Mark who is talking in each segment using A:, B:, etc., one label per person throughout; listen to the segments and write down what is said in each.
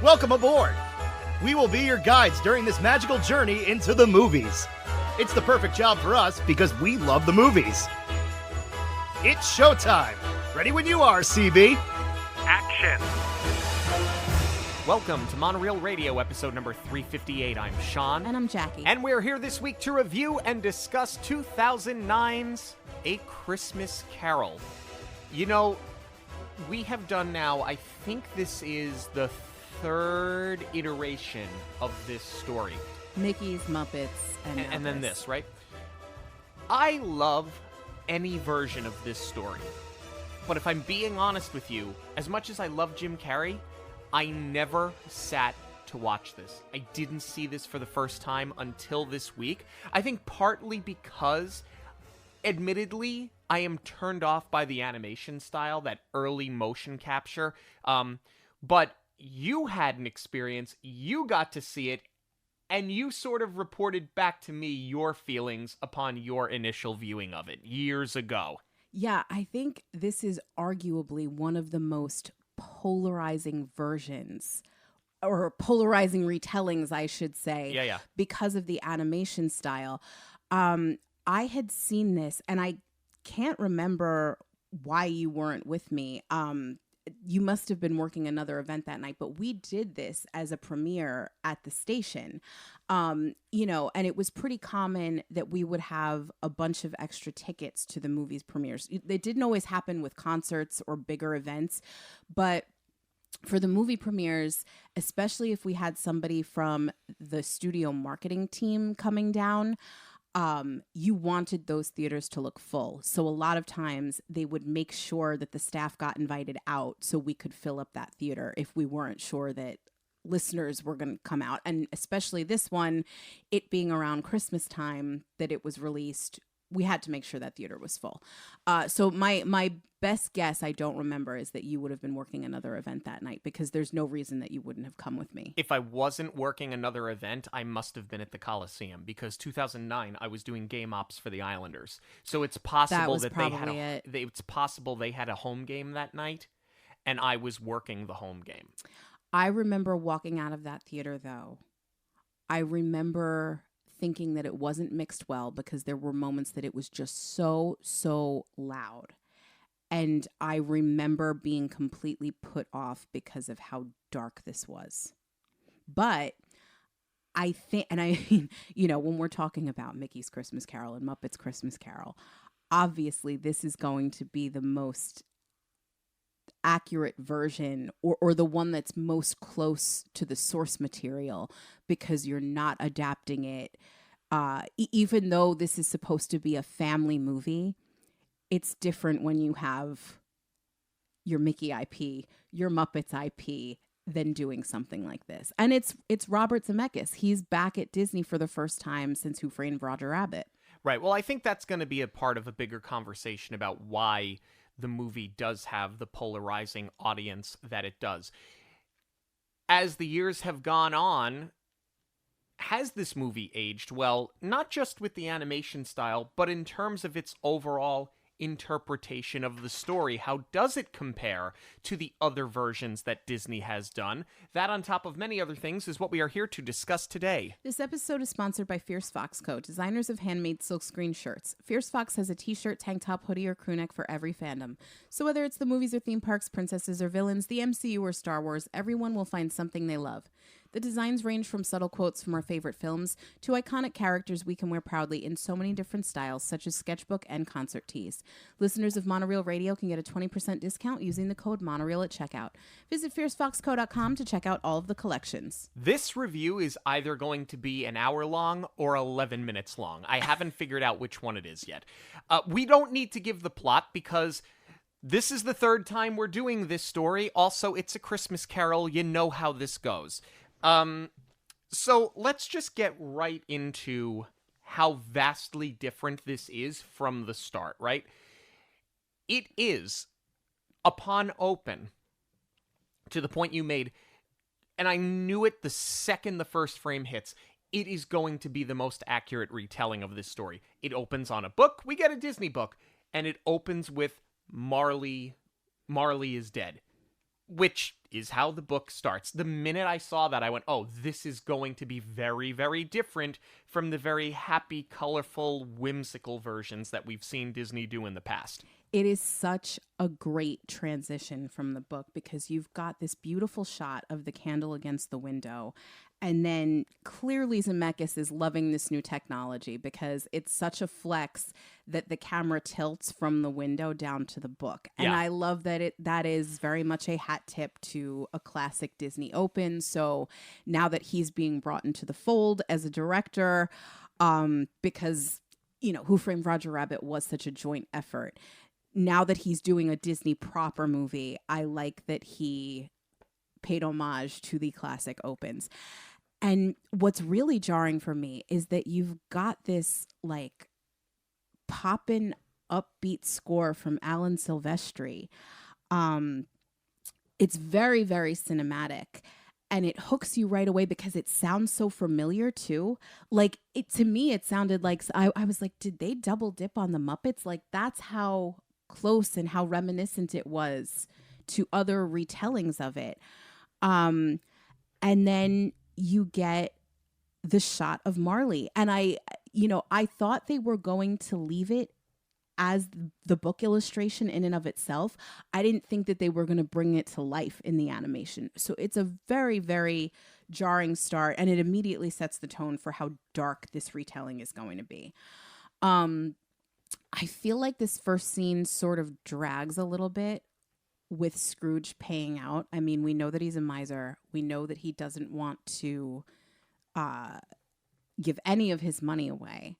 A: Welcome aboard! We will be your guides during this magical journey into the movies. It's the perfect job for us because we love the movies. It's showtime! Ready when you are, CB!
B: Action!
C: Welcome to Monoreel Radio, episode number 358. I'm Sean.
D: And I'm Jackie.
C: And we're here this week to review and discuss 2009's A Christmas Carol. You know, we have done now, I think this is the third iteration of this story.
D: Mickey's, Muppets,
C: and then this, right? I love any version of this story. But if I'm being honest with you, as much as I love Jim Carrey, I never sat to watch this. I didn't see this for the first time until this week. I think partly because, admittedly, I am turned off by the animation style, that early motion capture. But you had an experience, you got to see it, and you sort of reported back to me your feelings upon your initial viewing of it years ago.
D: Yeah, I think this is arguably one of the most polarizing versions, or polarizing retellings, I should say,
C: Yeah.
D: because of the animation style. I had seen this, and I can't remember why you weren't with me. You must have been working another event that night, but we did this as a premiere at the station, and it was pretty common that we would have a bunch of extra tickets to the movie's premieres. It didn't always happen with concerts or bigger events, but for the movie premieres, especially if we had somebody from the studio marketing team coming down, you wanted those theaters to look full. So a lot of times they would make sure that the staff got invited out so we could fill up that theater if we weren't sure that listeners were going to come out. And especially this one, it being around Christmas time that it was released, we had to make sure that theater was full. So my best guess, I don't remember, is that you would have been working another event that night, because there's no reason that you wouldn't have come with me.
C: If I wasn't working another event, I must have been at the Coliseum, because 2009 I was doing game ops for the Islanders. So it's possible it's possible they had a home game that night, and I was working the home game.
D: I remember walking out of that theater, though. I remember thinking that it wasn't mixed well, because there were moments that it was just so loud. And I remember being completely put off because of how dark this was. But I think, and I mean, when we're talking about Mickey's Christmas Carol and Muppet's Christmas Carol, obviously this is going to be the most accurate version, or the one that's most close to the source material, because you're not adapting it. Even though this is supposed to be a family movie, it's different when you have your Mickey IP, your Muppets IP, than doing something like this. And it's Robert Zemeckis. He's back at Disney for the first time since Who Framed Roger Rabbit.
C: Right. Well, I think that's going to be a part of a bigger conversation about why the movie does have the polarizing audience that it does. As the years have gone on, has this movie aged well, not just with the animation style, but in terms of its overall interpretation of the story? How does it compare to the other versions that Disney has done? That, on top of many other things, is what we are here to discuss today.
D: This episode is sponsored by Fierce Fox Co., designers of handmade silkscreen shirts. Fierce Fox has a t-shirt, tank top, hoodie, or crewneck for every fandom. So whether it's the movies or theme parks, princesses or villains, the MCU or Star Wars, everyone will find something they love. The designs range from subtle quotes from our favorite films to iconic characters we can wear proudly in so many different styles, such as sketchbook and concert tees. Listeners of Monoreel Radio can get a 20% discount using the code Monoreel at checkout. Visit fiercefoxco.com to check out all of the collections.
C: This review is either going to be an hour long or 11 minutes long. I haven't figured out which one it is yet. We don't need to give the plot, because this is the third time we're doing this story. Also, it's a Christmas Carol. You know how this goes. So let's just get right into how vastly different this is from the start, right? It is, upon open, to the point you made, and I knew it the second the first frame hits, it is going to be the most accurate retelling of this story. It opens on a book. We get a Disney book, and it opens with Marley is dead. which is how the book starts. The minute I saw that, I went, oh, this is going to be very, very different from the very happy, colorful, whimsical versions that we've seen Disney do in the past.
D: It is such a great transition from the book because you've got this beautiful shot of the candle against the window. And then clearly Zemeckis is loving this new technology because it's such a flex that the camera tilts from the window down to the book. And
C: Yeah.
D: I love that that is very much a hat tip to a classic Disney open. So now that he's being brought into the fold as a director, because, you know, Who Framed Roger Rabbit was such a joint effort. Now that he's doing a Disney proper movie, I like that he paid homage to the classic opens. And what's really jarring for me is that you've got this like poppin' upbeat score from Alan Silvestri. It's very, very cinematic. And it hooks you right away because it sounds so familiar too. Like to me, it sounded like I was like, did they double dip on the Muppets? Like that's how close and how reminiscent it was to other retellings of it. And then you get the shot of Marley. And I thought they were going to leave it as the book illustration in and of itself. I didn't think that they were going to bring it to life in the animation. So it's a very, very jarring start, and it immediately sets the tone for how dark this retelling is going to be. I feel like this first scene sort of drags a little bit with Scrooge paying out. I mean, we know that he's a miser. We know that he doesn't want to give any of his money away.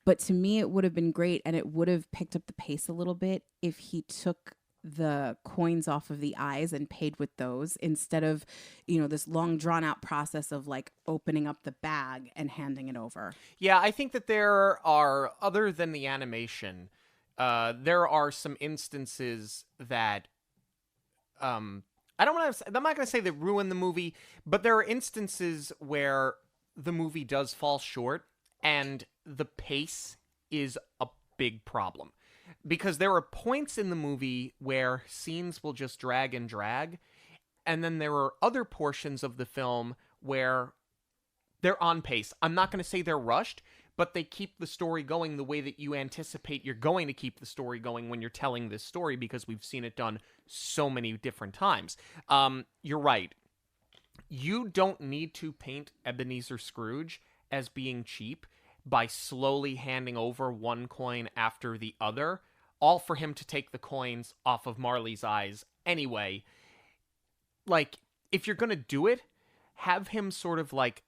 D: But to me, it would have been great, and it would have picked up the pace a little bit if he took the coins off of the eyes and paid with those instead of, this long drawn out process of like opening up the bag and handing it over.
C: Yeah, I think that there are, other than the animation, there are some instances that, I'm not going to say that ruin the movie, but there are instances where the movie does fall short and the pace is a big problem. Because there are points in the movie where scenes will just drag, and then there are other portions of the film where they're on pace. I'm not going to say they're rushed, but they keep the story going the way that you anticipate you're going to keep the story going when you're telling this story, because we've seen it done so many different times. You're right. You don't need to paint Ebenezer Scrooge as being cheap by slowly handing over one coin after the other, all for him to take the coins off of Marley's eyes anyway. Like, if you're going to do it, have him sort of like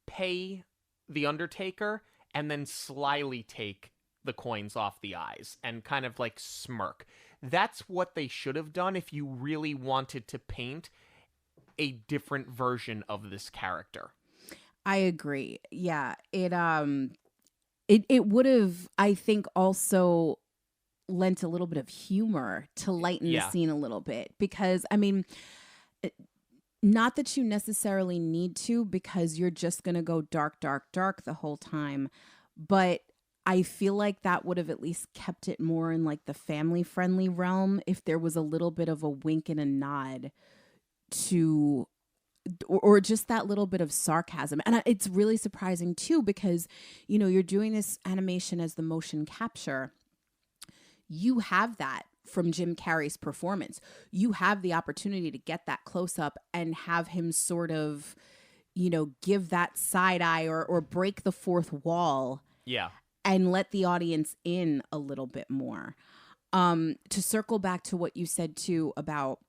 C: pay the Undertaker and then slyly take the coins off the eyes and kind of like smirk. That's what they should have done if you really wanted to paint a different version of this character.
D: I agree. Yeah, it would have, I think, also lent a little bit of humor to lighten the scene a little bit, because I mean, not that you necessarily need to, because you're just going to go dark, dark, dark the whole time, but I feel like that would have at least kept it more in like the family friendly realm if there was a little bit of a wink and a nod to, or just that little bit of sarcasm. And it's really surprising too, because, you're doing this animation as the motion capture. You have that from Jim Carrey's performance. You have the opportunity to get that close up and have him sort of, give that side eye or break the fourth wall.
C: Yeah.
D: And let the audience in a little bit more. To circle back to what you said too about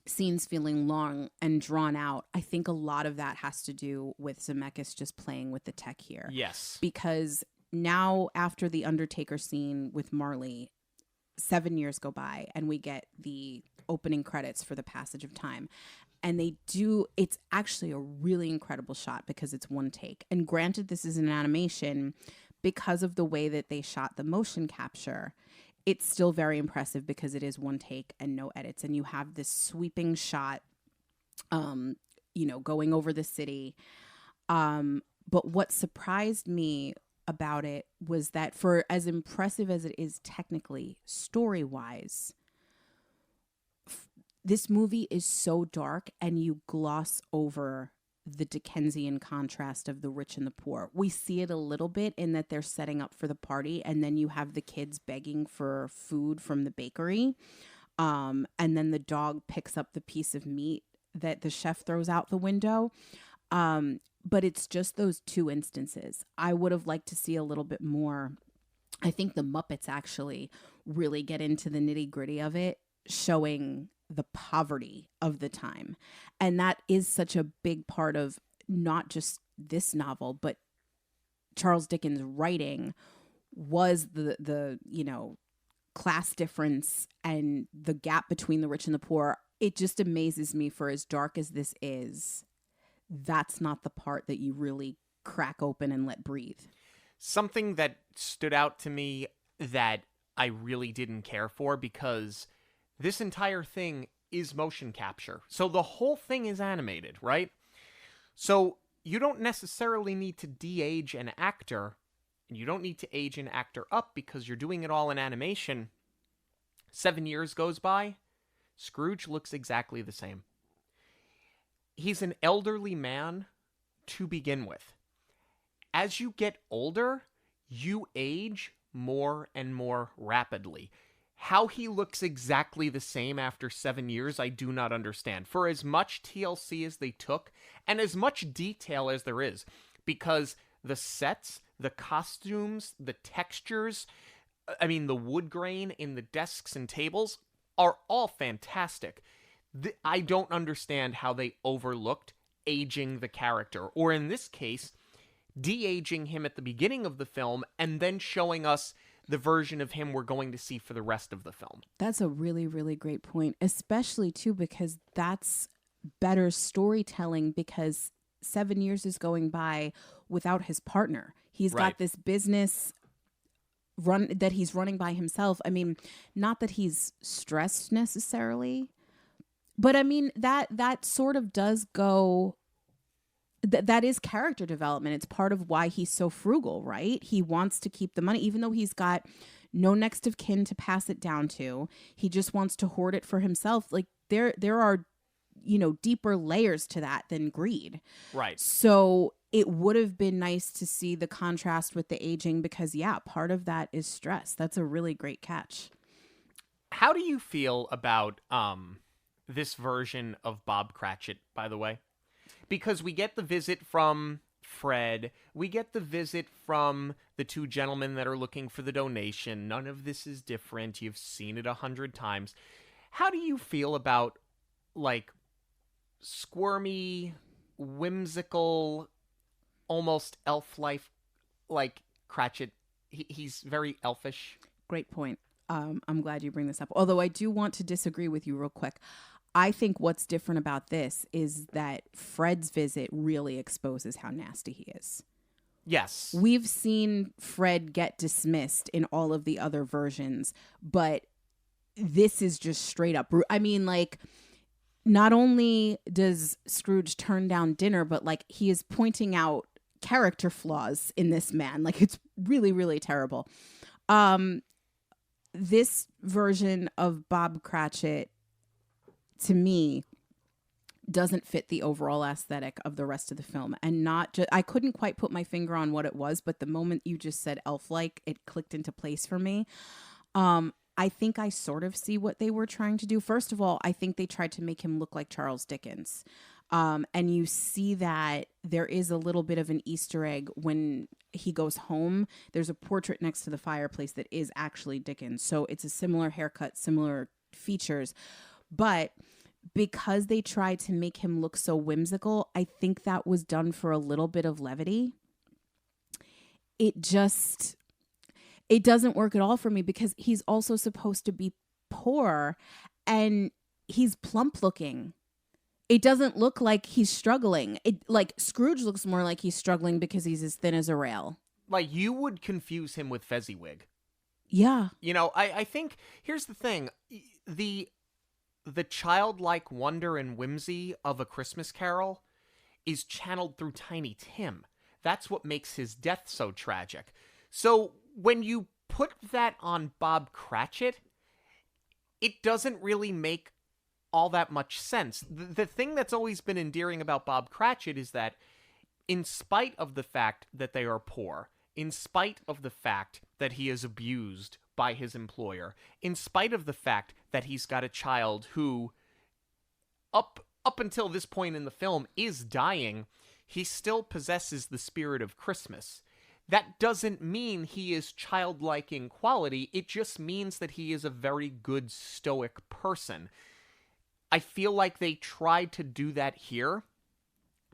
D: scenes feeling long and drawn out, I think a lot of that has to do with Zemeckis just playing with the tech here.
C: Yes.
D: Because now, after the Undertaker scene with Marley, 7 years go by and we get the opening credits for The Passage of Time. And it's actually a really incredible shot because it's one take. And granted, this is an animation, because of the way that they shot the motion capture, it's still very impressive because it is one take and no edits. And you have this sweeping shot, going over the city. But what surprised me about it was that, for as impressive as it is technically, story-wise, this movie is so dark, and you gloss over the Dickensian contrast of the rich and the poor. We see it a little bit in that they're setting up for the party, and then you have the kids begging for food from the bakery. And then the dog picks up the piece of meat that the chef throws out the window. But it's just those two instances. I would have liked to see a little bit more. I think the Muppets actually really get into the nitty-gritty of it, showing the poverty of the time. And that is such a big part of not just this novel, but Charles Dickens' writing was the class difference and the gap between the rich and the poor. It just amazes me, for as dark as this is, that's not the part that you really crack open and let breathe.
C: Something that stood out to me that I really didn't care for, because this entire thing is motion capture. So the whole thing is animated, right? So you don't necessarily need to de-age an actor, and you don't need to age an actor up because you're doing it all in animation. 7 years goes by, Scrooge looks exactly the same. He's an elderly man to begin with. As you get older, you age more and more rapidly. How he looks exactly the same after 7 years, I do not understand. For as much TLC as they took, and as much detail as there is, because the sets, the costumes, the textures, the wood grain in the desks and tables are all fantastic. I don't understand how they overlooked aging the character, or in this case, de-aging him at the beginning of the film and then showing us the version of him we're going to see for the rest of the film.
D: That's a really, really great point, especially too because that's better storytelling, because 7 years is going by without his partner. He's got this business that he's running by himself. Not that he's stressed necessarily, but that sort of does go. That is character development. It's part of why he's so frugal, right? He wants to keep the money, even though he's got no next of kin to pass it down to. He just wants to hoard it for himself. Like there are, deeper layers to that than greed.
C: Right.
D: So it would have been nice to see the contrast with the aging, because part of that is stress. That's a really great catch.
C: How do you feel about this version of Bob Cratchit, by the way? Because we get the visit from Fred, we get the visit from the two gentlemen that are looking for the donation. None of this is different. You've seen it 100 times. How do you feel about, squirmy, whimsical, almost elf-like, Cratchit? He's very elfish.
D: Great point. I'm glad you bring this up. Although I do want to disagree with you real quick. I think what's different about this is that Fred's visit really exposes how nasty he is.
C: Yes.
D: We've seen Fred get dismissed in all of the other versions, but this is just straight up. Not only does Scrooge turn down dinner, but he is pointing out character flaws in this man. It's really, really terrible. This version of Bob Cratchit, to me, doesn't fit the overall aesthetic of the rest of the film. And not just, I couldn't quite put my finger on what it was, but the moment you just said elf-like, it clicked into place for me. I think I sort of see what they were trying to do. First of all, I think they tried to make him look like Charles Dickens. And you see that there is a little bit of an Easter egg when he goes home. There's a portrait next to the fireplace that is actually Dickens. So it's a similar haircut, similar features. But because they tried to make him look so whimsical, I think that was done for a little bit of levity. It doesn't work at all for me, because he's also supposed to be poor and he's plump looking. It doesn't look like he's struggling. Scrooge looks more like he's struggling because he's as thin as a rail.
C: You would confuse him with Fezziwig.
D: Yeah.
C: I think, here's the thing. The childlike wonder and whimsy of A Christmas Carol is channeled through Tiny Tim. That's what makes his death so tragic. So when you put that on Bob Cratchit, it doesn't really make all that much sense. The thing that's always been endearing about Bob Cratchit is that in spite of the fact that they are poor, in spite of the fact that he is abused by his employer, in spite of the fact that he's got a child who, up until this point in the film, is dying, he still possesses the spirit of Christmas. That doesn't mean he is childlike in quality. It just means that he is a very good stoic person. I feel like they tried to do that here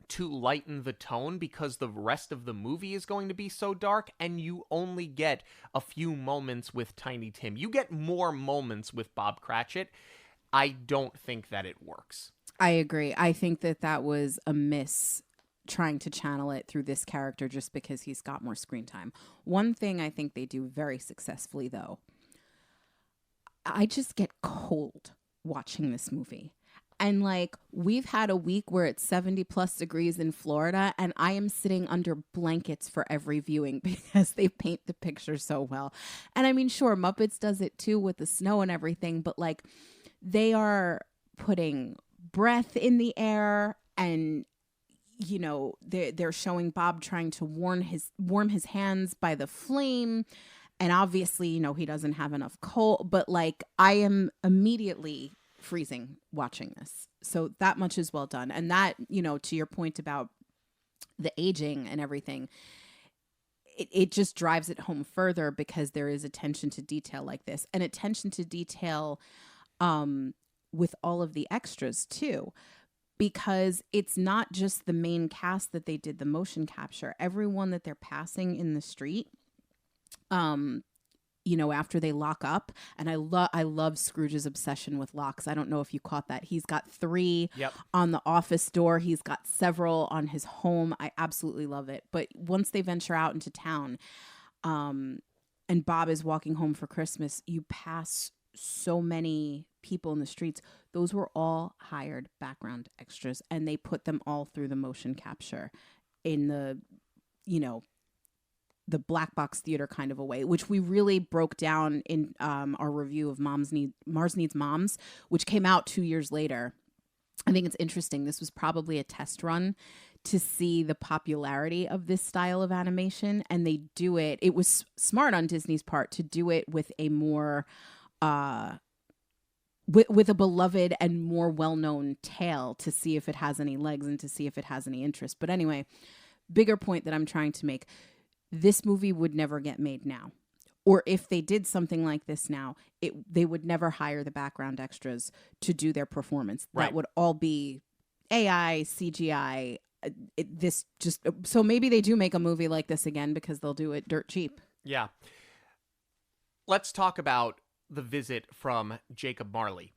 C: to lighten the tone because the rest of the movie is going to be so dark, and you only get a few moments with Tiny Tim. You get more moments with Bob Cratchit. I don't think that it works.
D: I agree. I think that was a miss trying to channel it through this character just because he's got more screen time. One thing I think they do very successfully, though, I just get cold watching this movie. And like, we've had a week where it's 70 plus degrees in Florida, and I am sitting under blankets for every viewing because they paint the picture so well. And I mean, sure, Muppets does it too with the snow and everything, but like, they are putting breath in the air, and you know, they're showing Bob trying to warm his hands by the flame. And obviously, you know, he doesn't have enough coal, but like, I am immediately freezing watching this. So that much is well done. And that, you know, to your point about the aging and everything, it just drives it home further because there is attention to detail like this, and attention to detail with all of the extras too, because it's not just the main cast that they did the motion capture. Everyone that they're passing in the street, you know, after they lock up. And I love Scrooge's obsession with locks. I don't know if you caught that. He's got 3 on the office door. He's got several on his home. I absolutely love it. But once they venture out into town, and Bob is walking home for Christmas, you pass so many people in the streets. Those were all hired background extras, and they put them all through the motion capture in the, you know, the black box theater kind of a way, which we really broke down in our review of Mars Needs Moms, which came out 2 years later. I think it's interesting. This was probably a test run to see the popularity of this style of animation, and they do it. It was smart on Disney's part to do it with a more with a beloved and more well-known tale to see if it has any legs and to see if it has any interest. But anyway, bigger point that I'm trying to make. This movie would never get made now. Or if they did something like this now, they would never hire the background extras to do their performance.
C: Right.
D: That would all be AI, CGI. So maybe they do make a movie like this again because they'll do it dirt cheap.
C: Yeah. Let's talk about the visit from Jacob Marley.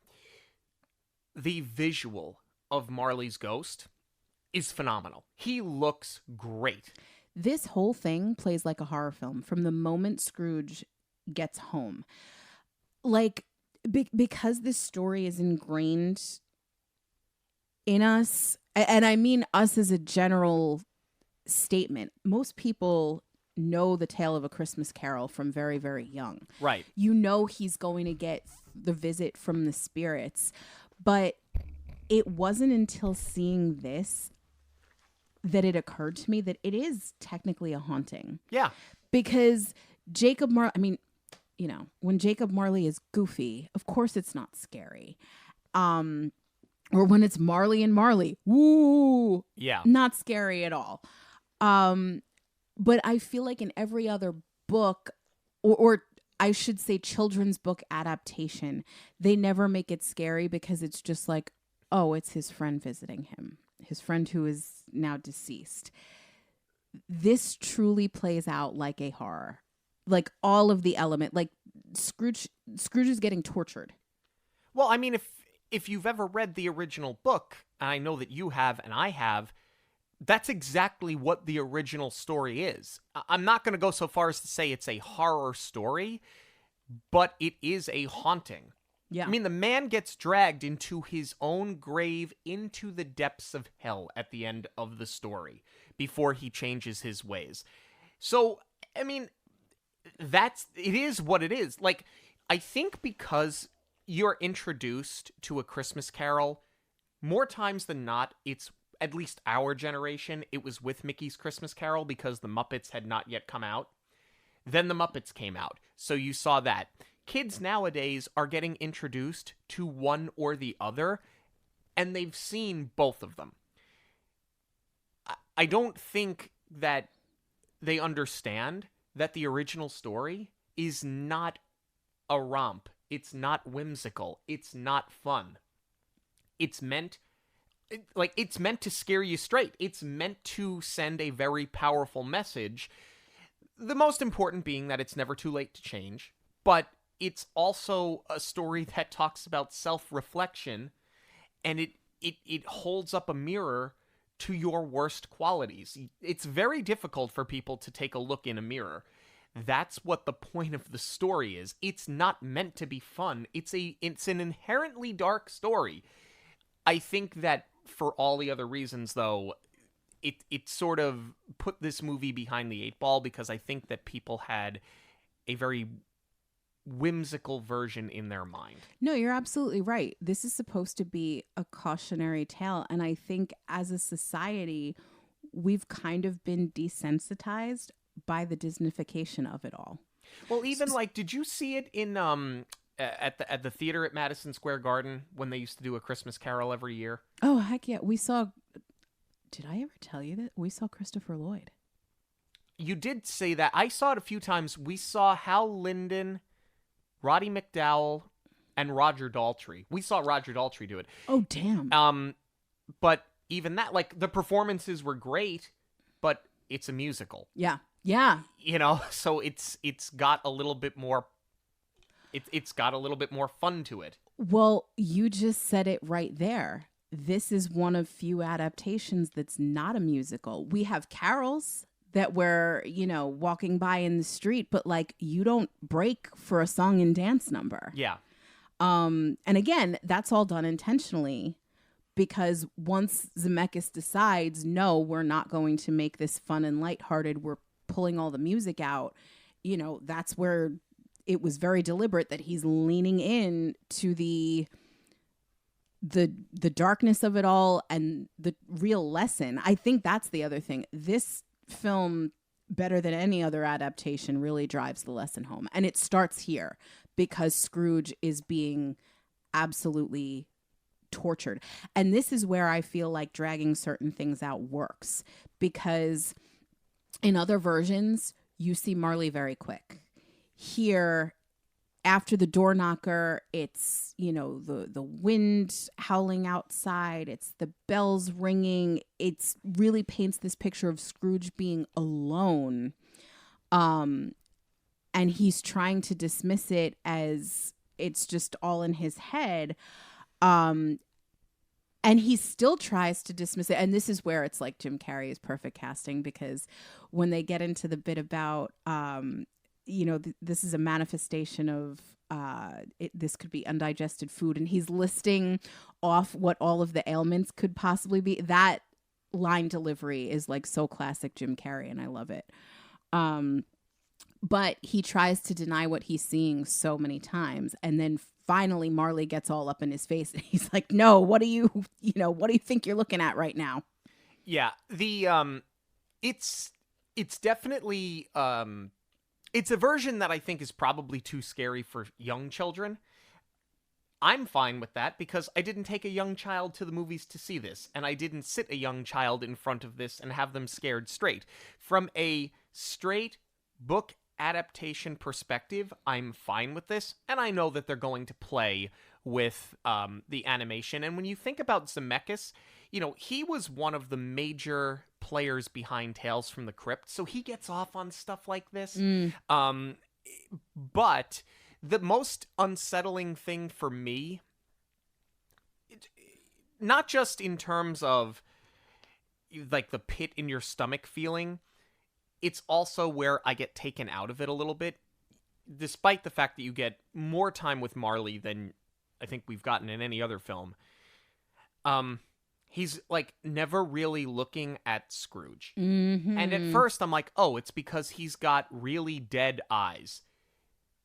C: The visual of Marley's ghost is phenomenal. He looks great.
D: This whole thing plays like a horror film from the moment Scrooge gets home. Like, because this story is ingrained in us, and I mean us as a general statement, most people know the tale of A Christmas Carol from very, very young.
C: Right.
D: You know he's going to get the visit from the spirits, but it wasn't until seeing this that it occurred to me that it is technically a haunting.
C: Yeah.
D: Because Jacob Marley, I mean, you know, when Jacob Marley is goofy, of course it's not scary. Or when it's Marley and Marley, woo,
C: yeah,
D: not scary at all. But I feel like in every other book, or I should say children's book adaptation, they never make it scary because it's just like, oh, it's his friend visiting him. His friend who is now deceased. This truly plays out like a horror. Like all of the element, like Scrooge is getting tortured.
C: Well, I mean, if you've ever read the original book, and I know that you have and I have, that's exactly what the original story is. I'm not going to go so far as to say it's a horror story, but it is a haunting.
D: Yeah.
C: I mean, the man gets dragged into his own grave into the depths of hell at the end of the story before he changes his ways. So, I mean, it is what it is. Like, I think because you're introduced to A Christmas Carol, more times than not, it's, at least our generation, it was with Mickey's Christmas Carol because the Muppets had not yet come out. Then the Muppets came out, so you saw that. Kids nowadays are getting introduced to one or the other, and they've seen both of them. I don't think that they understand that the original story is not a romp. It's not whimsical. It's not fun. It's meant to scare you straight. It's meant to send a very powerful message. The most important being that it's never too late to change, but it's also a story that talks about self-reflection, and it holds up a mirror to your worst qualities. It's very difficult for people to take a look in a mirror. That's what the point of the story is. It's not meant to be fun. It's an inherently dark story. I think that for all the other reasons, though, it sort of put this movie behind the eight ball, because I think that people had a very whimsical version in their mind.
D: No, you're absolutely right. This is supposed to be a cautionary tale. And I think as a society, we've kind of been desensitized by the Disneyfication of it all.
C: Well, even did you see it in at the theater at Madison Square Garden when they used to do A Christmas Carol every year?
D: Oh, heck yeah. We saw, did I ever tell you that? We saw Christopher Lloyd.
C: You did say that. I saw it a few times. We saw Hal Linden, Roddy McDowall, and Roger Daltrey. We saw Roger Daltrey do it.
D: Oh, damn.
C: But even that, the performances were great, but it's a musical.
D: Yeah. Yeah.
C: So it's got a little bit more, it's got a little bit more fun to it.
D: Well, you just said it right there. This is one of few adaptations that's not a musical. We have carols that we're, walking by in the street, but you don't break for a song and dance number.
C: Yeah.
D: And again, that's all done intentionally, because once Zemeckis decides, no, we're not going to make this fun and lighthearted, we're pulling all the music out, that's where it was very deliberate that he's leaning in to the darkness of it all and the real lesson. I think that's the other thing. This film, better than any other adaptation, really drives the lesson home. And it starts here because Scrooge is being absolutely tortured. And this is where I feel like dragging certain things out works, because in other versions, you see Marley very quick. Here, after the door knocker, it's, the wind howling outside, it's the bells ringing. It's really paints this picture of Scrooge being alone. And he's trying to dismiss it as it's just all in his head. And he still tries to dismiss it. And this is where it's like Jim Carrey is perfect casting, because when they get into the bit about, this is a manifestation of this could be undigested food, and he's listing off what all of the ailments could possibly be. That line delivery is so classic Jim Carrey, and I love it. But he tries to deny what he's seeing so many times, and then finally Marley gets all up in his face, and he's like, "No, what do you think you're looking at right now?"
C: Yeah, it's definitely it's a version that I think is probably too scary for young children. I'm fine with that because I didn't take a young child to the movies to see this, and I didn't sit a young child in front of this and have them scared straight. From a straight book adaptation perspective, I'm fine with this, and I know that they're going to play with the animation. And when you think about Zemeckis, he was one of the major players behind Tales from the Crypt, so he gets off on stuff like this. But the most unsettling thing for me, not just in terms of the pit in your stomach feeling, it's also where I get taken out of it a little bit, despite the fact that you get more time with Marley than I think we've gotten in any other film. He's never really looking at Scrooge.
D: Mm-hmm.
C: And at first I'm like, oh, it's because he's got really dead eyes.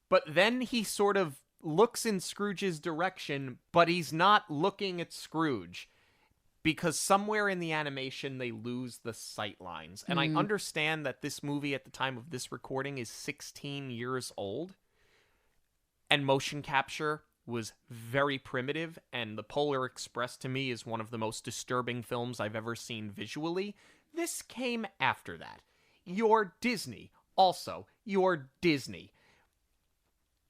C: But then he sort of looks in Scrooge's direction, but he's not looking at Scrooge. Because somewhere in the animation, they lose the sight lines. And I understand that this movie at the time of this recording is 16 years old. And motion capture was very primitive. And The Polar Express, to me, is one of the most disturbing films I've ever seen visually. This came after that. You're Disney. Also, you're Disney.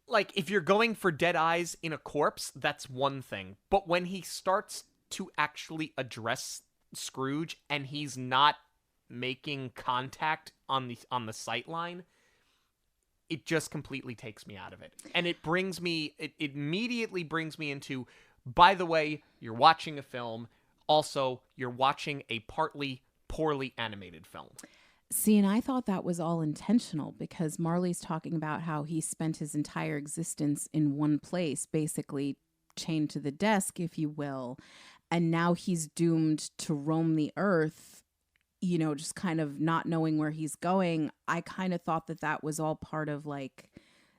C: Like, if you're going for dead eyes in a corpse, that's one thing. But when he starts to actually address Scrooge and he's not making contact on the sight line, it just completely takes me out of it. And it immediately brings me into, by the way, you're watching a film. Also, you're watching a partly poorly animated film.
D: See, and I thought that was all intentional because Marley's talking about how he spent his entire existence in one place, basically chained to the desk, if you will. And now he's doomed to roam the earth, you know, just kind of not knowing where he's going. I kind of thought that was all part of like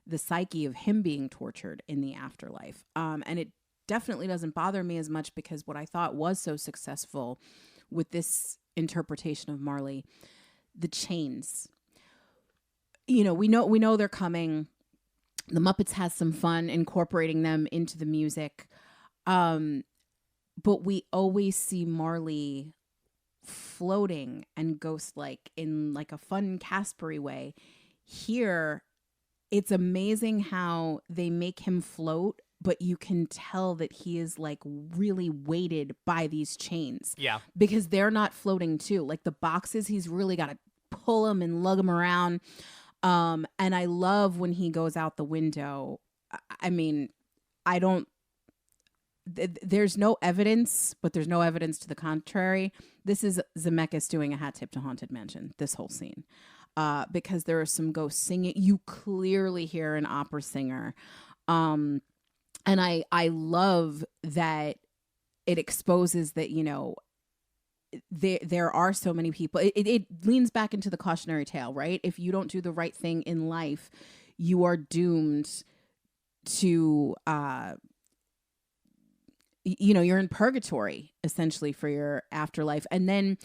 D: the psyche of him being tortured in the afterlife. And it definitely doesn't bother me as much because what I thought was so successful with this interpretation of Marley, the chains. You know, we know they're coming. The Muppets has some fun incorporating them into the music. But we always see Marley floating and ghost-like in like a fun Caspery way. Here, it's amazing how they make him float, but you can tell that he is like really weighted by these chains.
C: Yeah.
D: Because they're not floating too. Like the boxes, he's really got to pull them and lug them around. And I love when he goes out the window. I mean, there's no evidence, but there's no evidence to the contrary. This is Zemeckis doing a hat tip to Haunted Mansion, this whole scene. Because there are some ghosts singing. You clearly hear an opera singer. And I love that it exposes that, you know, there are so many people. It leans back into the cautionary tale, right? If you don't do the right thing in life, you are doomed to... you know, you're in purgatory essentially for your afterlife. And then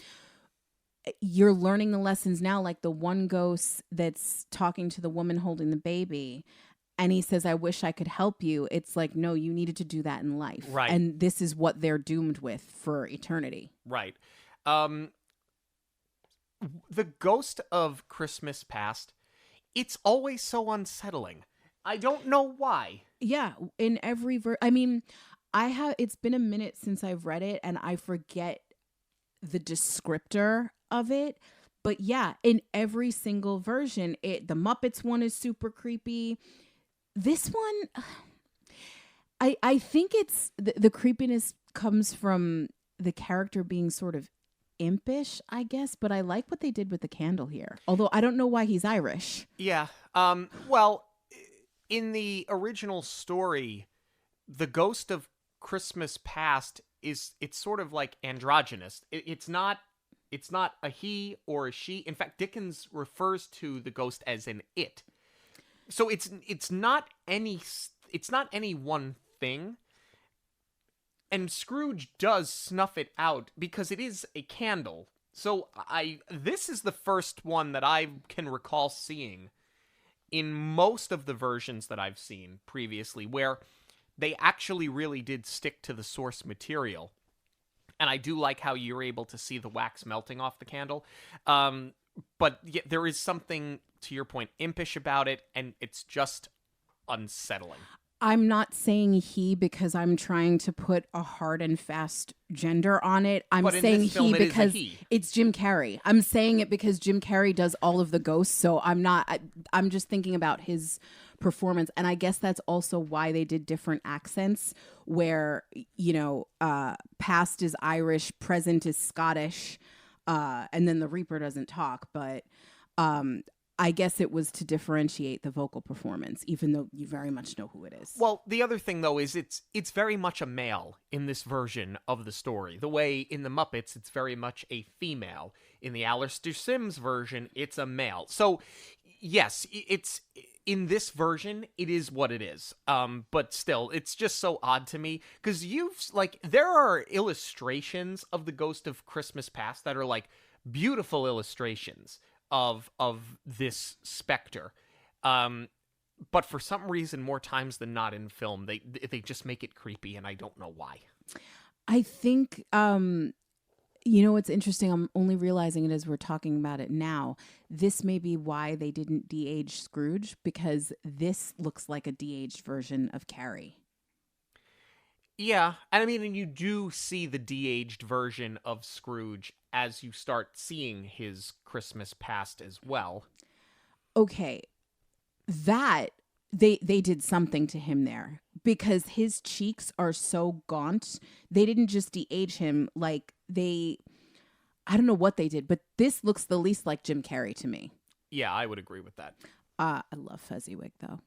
D: you're learning the lessons now, like the one ghost that's talking to the woman holding the baby. And he says, I wish I could help you. It's like, no, you needed to do that in life.
C: Right.
D: And this is what they're doomed with for eternity.
C: Right. The ghost of Christmas Past, it's always so unsettling. I don't know why.
D: Yeah. In every I mean... it's been a minute since I've read it and I forget the descriptor of it. But yeah, in every single version, the Muppets one is super creepy. This one, I think it's the creepiness comes from the character being sort of impish, I guess. But I like what they did with the candle here. Although I don't know why he's Irish.
C: Yeah. Well, in the original story, the ghost of Christmas Past it's sort of like androgynous. It's not a he or a she. In fact, Dickens refers to the ghost as an it. So it's not any one thing. And Scrooge does snuff it out because it is a candle. So this is the first one that I can recall seeing in most of the versions that I've seen previously where they actually really did stick to the source material. And I do like how you're able to see the wax melting off the candle. But yeah, there is something, to your point, impish about it, and it's just unsettling.
D: I'm not saying he because I'm trying to put a hard and fast gender on it. I'm saying he because it's Jim Carrey. I'm saying it because Jim Carrey does all of the ghosts. So I'm just thinking about his performance. And I guess that's also why they did different accents where, you know, past is Irish, present is Scottish, and then the Reaper doesn't talk. But I guess it was to differentiate the vocal performance, even though you very much know who it is.
C: Well, the other thing, though, is it's very much a male in this version of the story. The way in the Muppets, it's very much a female. In the Alistair Sims version, it's a male. So, yes, in this version, it is what it is. But still, it's just so odd to me because there are illustrations of the Ghost of Christmas Past that are like beautiful illustrations of this specter. But for some reason, more times than not in film, they just make it creepy, and I don't know why.
D: I think, what's interesting, I'm only realizing it as we're talking about it now. This may be why they didn't de-age Scrooge, because this looks like a de-aged version of Carrie.
C: Yeah, and I mean, and you do see the de-aged version of Scrooge as you start seeing his Christmas Past as well.
D: Okay, that they did something to him there, because his cheeks are so gaunt. They didn't just de-age him, like I don't know what they did, but this looks the least like Jim Carrey to me.
C: Yeah, I would agree with that.
D: I love Fezziwig though.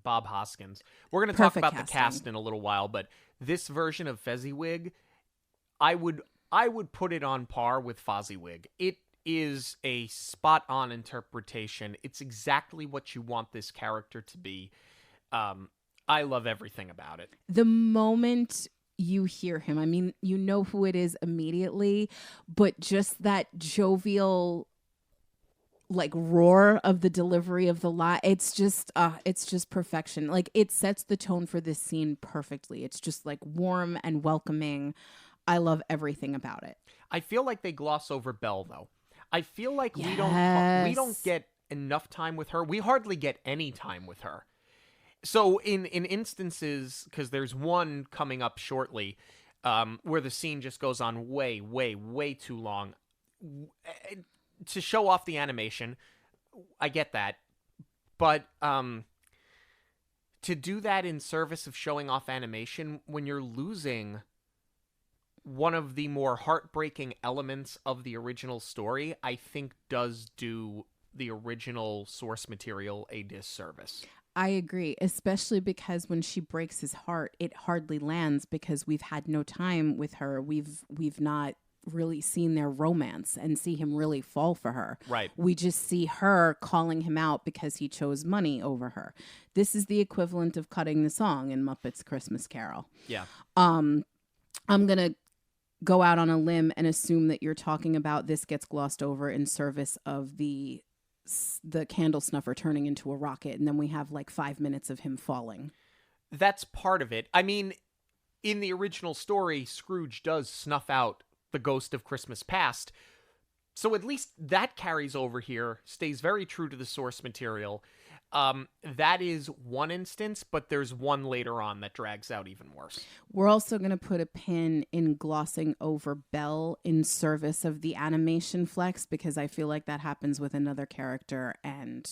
C: Bob Hoskins. We're going to talk about
D: Casting.
C: the cast in a little while, but this version of Fezziwig, I would put it on par with Fozziwig. It is a spot-on interpretation. It's exactly what you want this character to be. I love everything about it.
D: The moment you hear him, I mean, you know who it is immediately, but just that jovial like roar of the delivery of the line, it's just perfection. Like, it sets the tone for this scene perfectly. It's just like warm and welcoming. I love everything about it.
C: I feel like they gloss over Belle though. I feel like we don't get enough time with her. We hardly get any time with her. So in instances, because there's one coming up shortly, where the scene just goes on way, way, way too long. To show off the animation, I get that. But to do that in service of showing off animation when you're losing one of the more heartbreaking elements of the original story, I think does do the original source material a disservice.
D: I agree, especially because when she breaks his heart, it hardly lands because we've had no time with her. We've not really seen their romance and see him really fall for her.
C: Right.
D: We just see her calling him out because he chose money over her. This is the equivalent of cutting the song in Muppets Christmas Carol.
C: Yeah.
D: I'm going to go out on a limb and assume that you're talking about this gets glossed over in service of the candle snuffer turning into a rocket, and then we have like 5 minutes of him falling.
C: That's part of it. I mean, in the original story, Scrooge does snuff out the Ghost of Christmas Past, so at least that carries over here, stays very true to the source material. That is one instance, but there's one later on that drags out even worse.
D: We're also going to put a pin in glossing over Belle in service of the animation flex, because I feel like that happens with another character and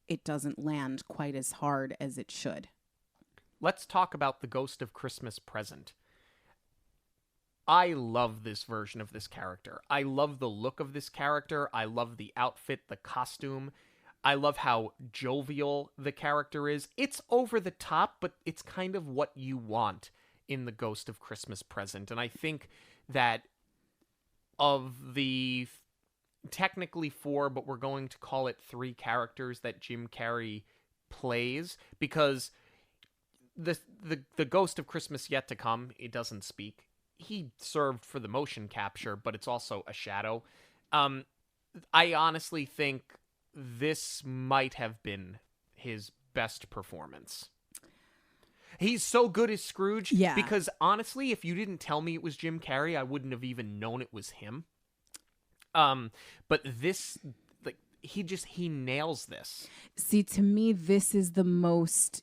D: it doesn't land quite as hard as it should.
C: Let's talk about the Ghost of Christmas Present. I love this version of this character. I love the look of this character. I love the outfit, the costume. I love how jovial the character is. It's over the top, but it's kind of what you want in the Ghost of Christmas Present. And I think that of the technically 4, but we're going to call it 3 characters that Jim Carrey plays, because the Ghost of Christmas Yet to Come, it doesn't speak. He served for the motion capture, but it's also a shadow. I honestly think this might have been his best performance. He's so good as Scrooge, because honestly, if you didn't tell me it was Jim Carrey, I wouldn't have even known it was him. But this, like, he nails this.
D: See, to me, this is the most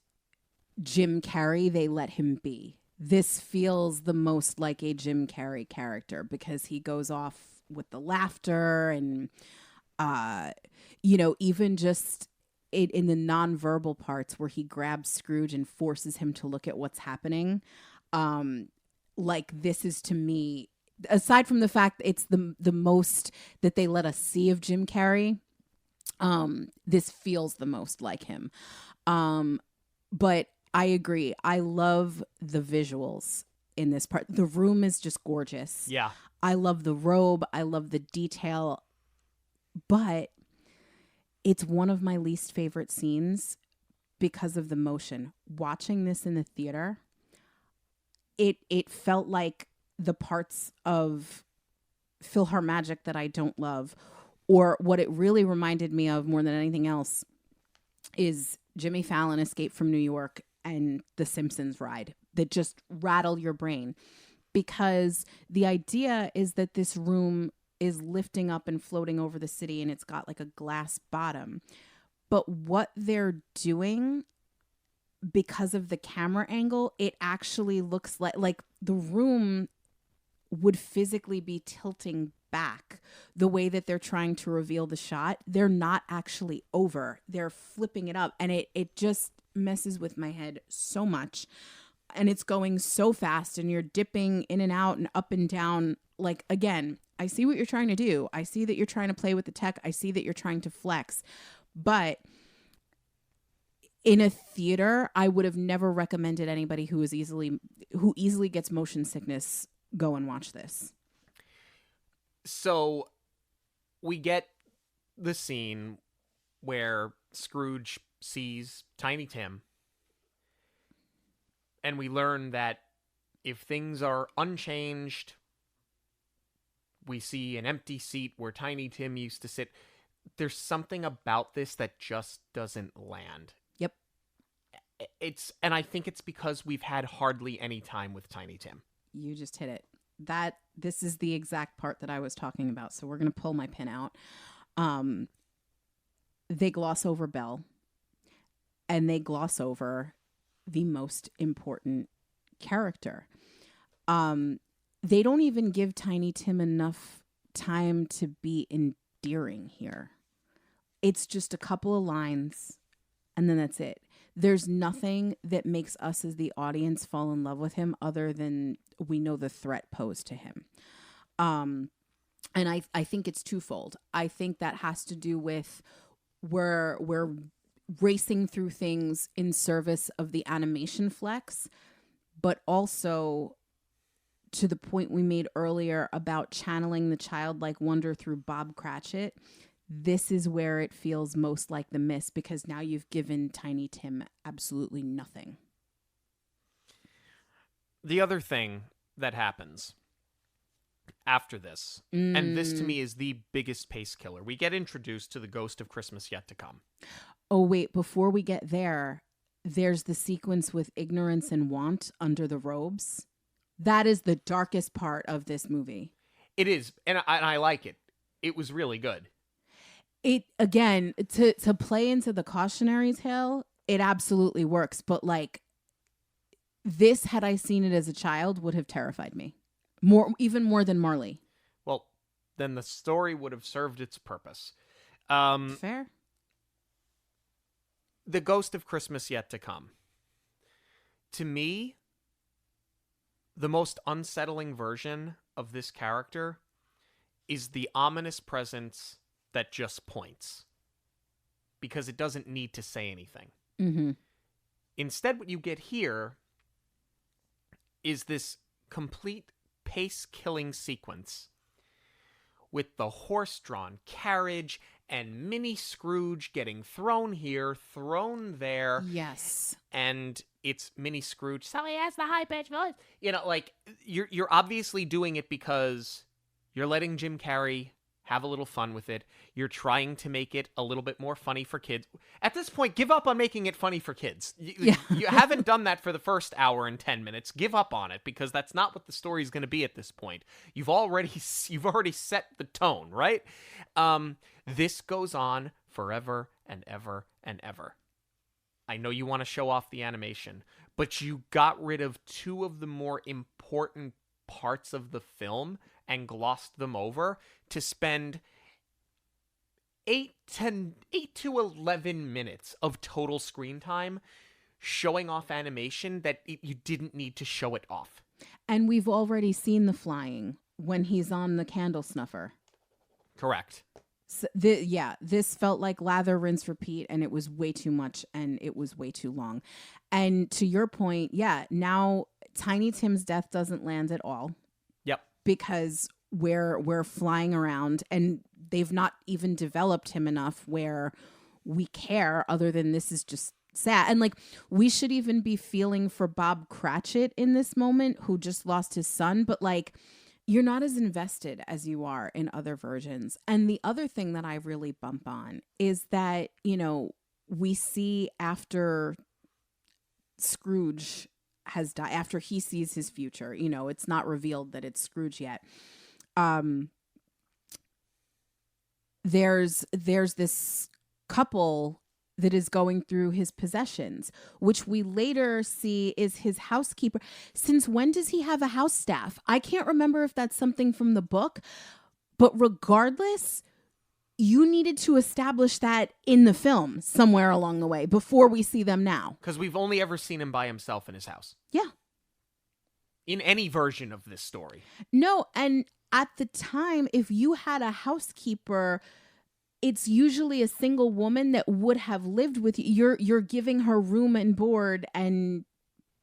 D: Jim Carrey they let him be. This feels the most like a Jim Carrey character, because he goes off with the laughter and even just it in the nonverbal parts where he grabs Scrooge and forces him to look at what's happening. Like, this is, to me, aside from the fact it's the most that they let us see of Jim Carrey, this feels the most like him. But I agree. I love the visuals in this part. The room is just gorgeous.
C: Yeah.
D: I love the robe. I love the detail. But it's one of my least favorite scenes, because of the motion. Watching this in the theater, it felt like the parts of PhilharMagic that I don't love, or what it really reminded me of more than anything else is Jimmy Fallon Escape from New York and The Simpsons ride that just rattle your brain, because the idea is that this room is lifting up and floating over the city and it's got like a glass bottom. But what they're doing, because of the camera angle, it actually looks like the room would physically be tilting back the way that they're trying to reveal the shot. They're not actually over. They're flipping it up, and it just messes with my head so much. And it's going so fast, and you're dipping in and out and up and down. Like, again, I see what you're trying to do. I see that you're trying to play with the tech. I see that you're trying to flex. But in a theater, I would have never recommended anybody who easily gets motion sickness go and watch this.
C: So we get the scene where Scrooge sees Tiny Tim, and we learn that if things are unchanged, we see an empty seat where Tiny Tim used to sit. There's something about this that just doesn't land.
D: Yep.
C: And I think it's because we've had hardly any time with Tiny Tim.
D: You just hit it. This is the exact part that I was talking about. So we're going to pull my pin out. They gloss over Belle, and they gloss over the most important character. They don't even give Tiny Tim enough time to be endearing here. It's just a couple of lines, and then that's it. There's nothing that makes us as the audience fall in love with him other than we know the threat posed to him. And I think it's twofold. I think that has to do with we're racing through things in service of the animation flex, but also to the point we made earlier about channeling the childlike wonder through Bob Cratchit. This is where it feels most like The Mist, because now you've given Tiny Tim absolutely nothing.
C: The other thing that happens after this, and this to me is the biggest pace killer, we get introduced to the Ghost of Christmas Yet to Come.
D: Oh, wait, before we get there, there's the sequence with Ignorance and Want under the robes. That is the darkest part of this movie.
C: It is, and I like it. It was really good.
D: It, again, to play into the cautionary tale, it absolutely works. But like this, had I seen it as a child, would have terrified me even more than Marley.
C: Well, then the story would have served its purpose.
D: Fair.
C: The Ghost of Christmas Yet to Come. To me, the most unsettling version of this character is the ominous presence that just points, because it doesn't need to say anything.
D: Mm-hmm.
C: Instead, what you get here is this complete pace-killing sequence with the horse-drawn carriage and mini Scrooge getting thrown here, thrown there.
D: Yes.
C: And it's mini Scrooge, so he has the high-pitched voice. You know, like, you're obviously doing it because you're letting Jim Carrey have a little fun with it. You're trying to make it a little bit more funny for kids. At this point, give up on making it funny for kids. You haven't done that for the first hour and 10 minutes. Give up on it, because that's not what the story is going to be at this point. You've already set the tone, right? This goes on forever and ever and ever. I know you want to show off the animation, but you got rid of two of the more important parts of the film and glossed them over to spend 8 to 11 minutes of total screen time showing off animation that you didn't need to show it off.
D: And we've already seen the flying when he's on the candle snuffer.
C: Correct.
D: So this felt like lather, rinse, repeat, and it was way too much, and it was way too long. And to your point, now Tiny Tim's death doesn't land at all.
C: Yep.
D: Because we're flying around, and they've not even developed him enough where we care, other than this is just sad. And like, we should even be feeling for Bob Cratchit in this moment, who just lost his son, but like, you're not as invested as you are in other versions. And the other thing that I really bump on is that, you know, we see after Scrooge has died, after he sees his future, you know, it's not revealed that it's Scrooge yet. There's this couple that is going through his possessions, which we later see is his housekeeper. Since when does he have a house staff? I can't remember if that's something from the book, but regardless, you needed to establish that in the film somewhere along the way before we see them now.
C: Because we've only ever seen him by himself in his house.
D: Yeah.
C: In any version of this story.
D: No, and at the time, if you had a housekeeper, it's usually a single woman that would have lived with you. You're giving her room and board and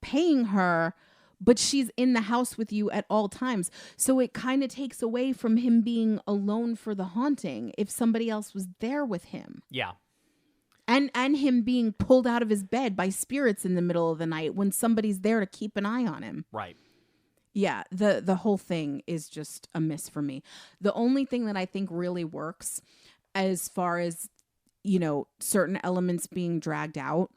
D: paying her, but she's in the house with you at all times. So it kind of takes away from him being alone for the haunting if somebody else was there with him.
C: Yeah.
D: And him being pulled out of his bed by spirits in the middle of the night when somebody's there to keep an eye on him.
C: Right.
D: Yeah, the whole thing is just a miss for me. The only thing that I think really works as far as, you know, certain elements being dragged out,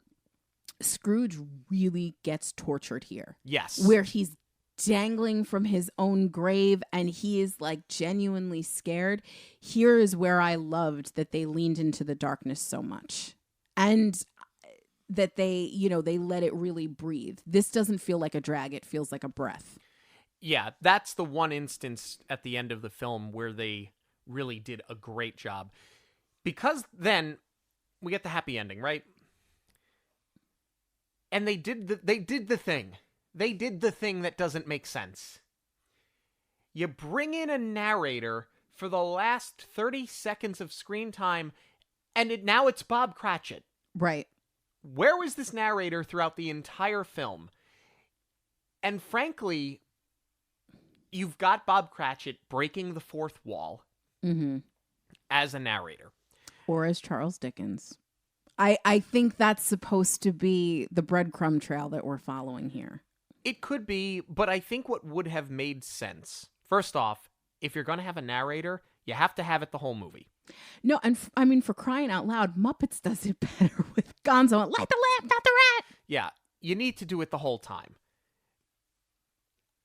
D: Scrooge really gets tortured here.
C: Yes.
D: Where he's dangling from his own grave and he is like genuinely scared. Here is where I loved that they leaned into the darkness so much. And that they, you know, they let it really breathe. This doesn't feel like a drag. It feels like a breath.
C: Yeah, that's the one instance at the end of the film where they really did a great job. Because then we get the happy ending, right? And they did the thing. They did the thing that doesn't make sense. You bring in a narrator for the last 30 seconds of screen time, and now it's Bob Cratchit.
D: Right.
C: Where was this narrator throughout the entire film? And frankly, you've got Bob Cratchit breaking the fourth wall as a narrator.
D: Or as Charles Dickens. I think that's supposed to be the breadcrumb trail that we're following here.
C: It could be, but I think what would have made sense, first off, if you're going to have a narrator, you have to have it the whole movie.
D: No, and I mean, for crying out loud, Muppets does it better with Gonzo. Light the lamp, not the rat.
C: Yeah, you need to do it the whole time.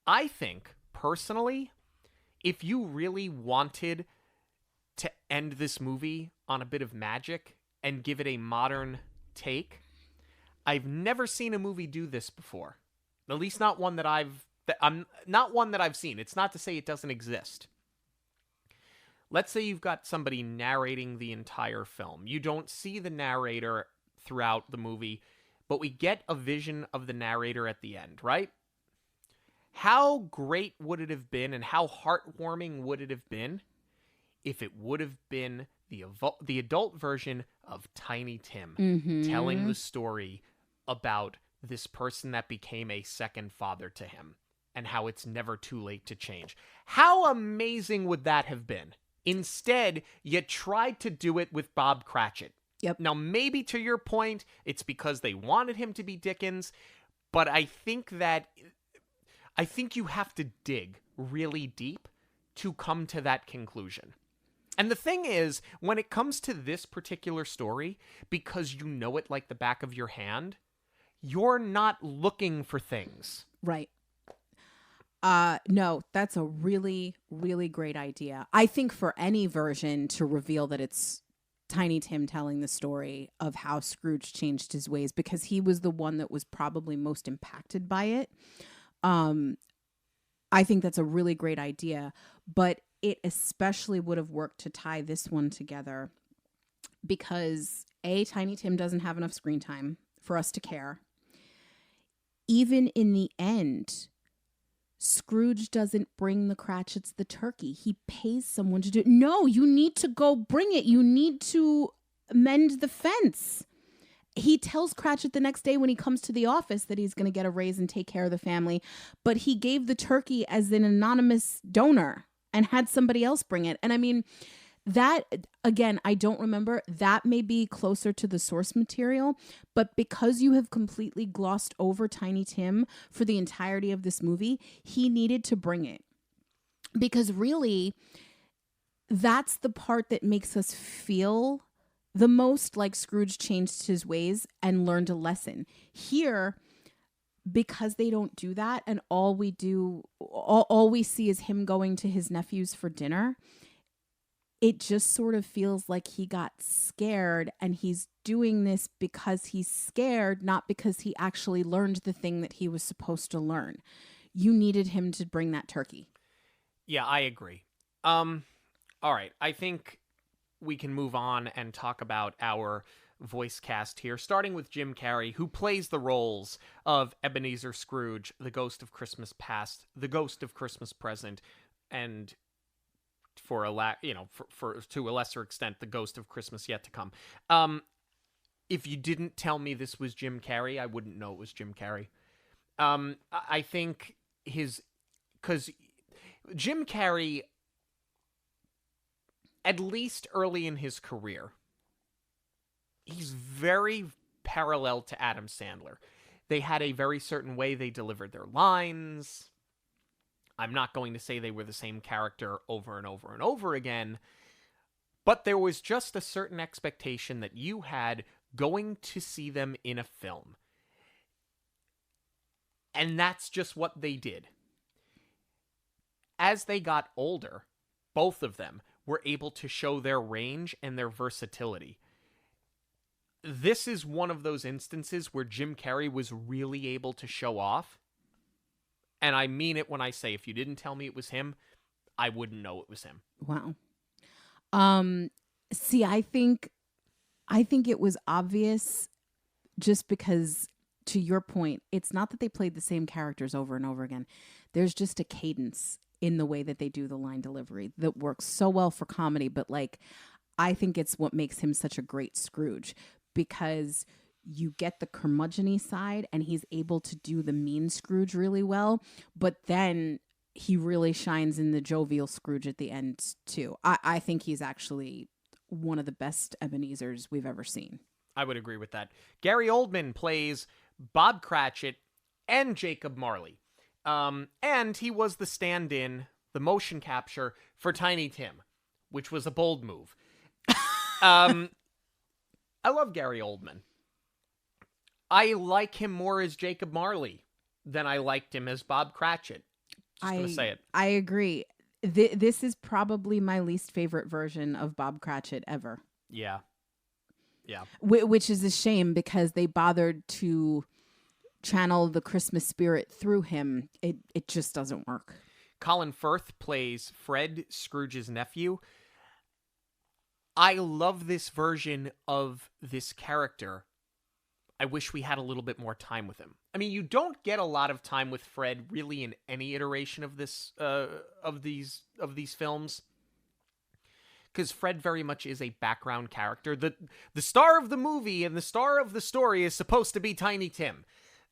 C: I think, personally, if you really wanted to end this movie on a bit of magic and give it a modern take, I've never seen a movie do this before. At least not one that I've seen. It's not to say it doesn't exist. Let's say you've got somebody narrating the entire film. You don't see the narrator throughout the movie, but we get a vision of the narrator at the end, right? How great would it have been and how heartwarming would it have been if it would have been the adult version of Tiny Tim telling the story about this person that became a second father to him and how it's never too late to change. How amazing would that have been? Instead, you tried to do it with Bob Cratchit.
D: Yep.
C: Now, maybe to your point, it's because they wanted him to be Dickens, but I think you have to dig really deep to come to that conclusion. And the thing is, when it comes to this particular story, because you know it like the back of your hand, you're not looking for things.
D: Right. No, that's a really, really great idea. I think for any version to reveal that it's Tiny Tim telling the story of how Scrooge changed his ways, because he was the one that was probably most impacted by it. I think that's a really great idea, but it especially would have worked to tie this one together because Tiny Tim doesn't have enough screen time for us to care. Even in the end, Scrooge doesn't bring the Cratchits the turkey. He pays someone to do it. No, you need to go bring it. You need to mend the fence. He tells Cratchit the next day when he comes to the office that he's going to get a raise and take care of the family, but he gave the turkey as an anonymous donor and had somebody else bring it. And I mean, That, again, I don't remember. That may be closer to the source material, but because you have completely glossed over Tiny Tim for the entirety of this movie, he needed to bring it. Because really, that's the part that makes us feel the most like Scrooge changed his ways and learned a lesson. Here, because they don't do that, and all we see is him going to his nephews for dinner, it just sort of feels like he got scared, and he's doing this because he's scared, not because he actually learned the thing that he was supposed to learn. You needed him to bring that turkey.
C: Yeah, I agree. All right, I think we can move on and talk about our voice cast here, starting with Jim Carrey, who plays the roles of Ebenezer Scrooge, the Ghost of Christmas Past, the Ghost of Christmas Present, and to a lesser extent, the Ghost of Christmas Yet to Come. If you didn't tell me this was Jim Carrey, I wouldn't know it was Jim Carrey. I think because Jim Carrey, at least early in his career, he's very parallel to Adam Sandler. They had a very certain way they delivered their lines. I'm not going to say they were the same character over and over and over again, but there was just a certain expectation that you had going to see them in a film. And that's just what they did. As they got older, both of them were able to show their range and their versatility. This is one of those instances where Jim Carrey was really able to show off. And I mean it when I say, if you didn't tell me it was him, I wouldn't know it was him.
D: Wow. See, I think it was obvious just because, to your point, it's not that they played the same characters over and over again. There's just a cadence in the way that they do the line delivery that works so well for comedy. But I think it's what makes him such a great Scrooge, because you get the curmudgeon-y side and he's able to do the mean Scrooge really well. But then he really shines in the jovial Scrooge at the end too. I think he's actually one of the best Ebenezers we've ever seen.
C: I would agree with that. Gary Oldman plays Bob Cratchit and Jacob Marley. And he was the stand-in, the motion capture for Tiny Tim, which was a bold move. I love Gary Oldman. I like him more as Jacob Marley than I liked him as Bob Cratchit. Just gonna say it.
D: I agree. This is probably my least favorite version of Bob Cratchit ever.
C: Yeah. Yeah.
D: Which is a shame, because they bothered to channel the Christmas spirit through him. It just doesn't work.
C: Colin Firth plays Fred, Scrooge's nephew. I love this version of this character. I wish we had a little bit more time with him. I mean, you don't get a lot of time with Fred really in any iteration of this of these films, because Fred very much is a background character. The star of the movie and the star of the story is supposed to be Tiny Tim.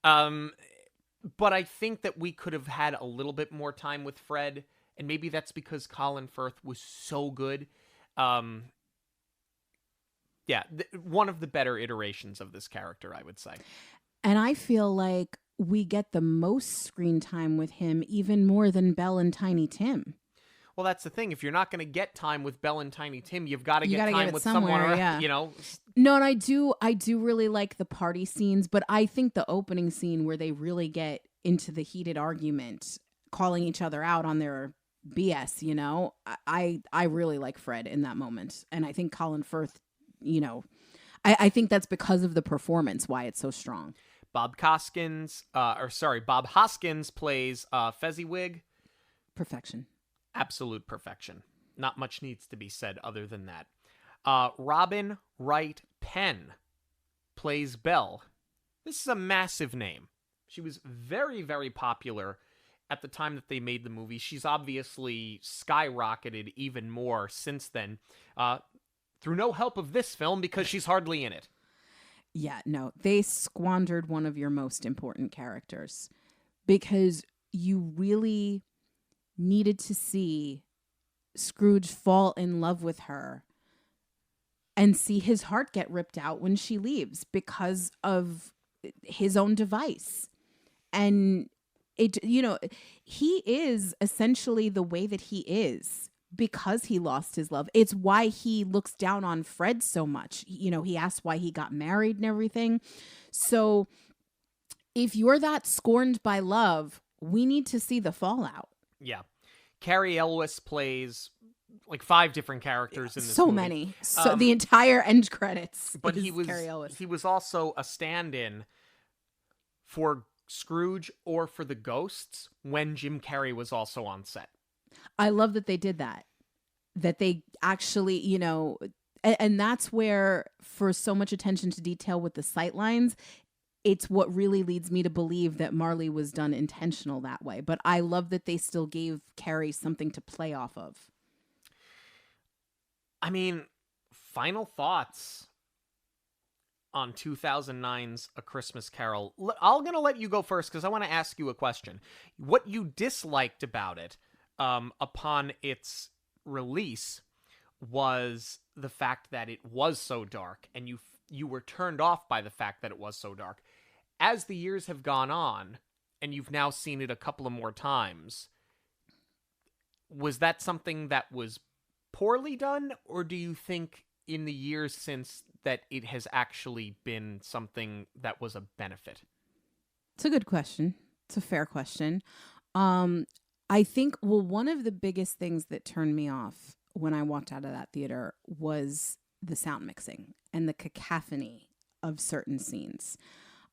C: But I think that we could have had a little bit more time with Fred, and maybe that's because Colin Firth was so good. Yeah, one of the better iterations of this character, I would say.
D: And I feel like we get the most screen time with him, even more than Belle and Tiny Tim.
C: Well, that's the thing. If you're not going to get time with Belle and Tiny Tim, you've got to get time with someone around,
D: yeah.
C: you know?
D: No, and I do really like the party scenes, but I think the opening scene where they really get into the heated argument, calling each other out on their BS, you know, I really like Fred in that moment. And I think Colin Firth, you know, I think that's because of the performance, why it's so strong.
C: Bob Hoskins plays Fezziwig.
D: Perfection.
C: Absolute perfection. Not much needs to be said other than that. Robin Wright Penn plays Belle. This is a massive name. She was very, very popular at the time that they made the movie. She's obviously skyrocketed even more since then, through no help of this film, because she's hardly in it.
D: Yeah, no, they squandered one of your most important characters, because you really needed to see Scrooge fall in love with her and see his heart get ripped out when she leaves because of his own device. And he is essentially the way that he is because he lost his love. It's why he looks down on Fred so much. He asks why he got married and everything. So if you're that scorned by love, we need to see the fallout.
C: Yeah. Cary Elwes plays like 5 different characters in this
D: so
C: movie.
D: Many. So the entire end credits.
C: But
D: is Cary Elwes.
C: he was also a stand-in for Scrooge or for the ghosts when Jim Carrey was also on set.
D: I love that they did that. That they actually, and that's where, for so much attention to detail with the sightlines, it's what really leads me to believe that Marley was done intentional that way. But I love that they still gave Carrey something to play off of.
C: I mean, final thoughts on 2009's A Christmas Carol. I'm going to let you go first because I want to ask you a question. What you disliked about it upon its release was the fact that it was so dark, and you were turned off by the fact that it was so dark. As the years have gone on, and you've now seen it a couple of more times, was that something that was poorly done, or do you think in the years since that it has actually been something that was a benefit?
D: It's a good question. It's a fair question. I think, one of the biggest things that turned me off when I walked out of that theater was the sound mixing and the cacophony of certain scenes.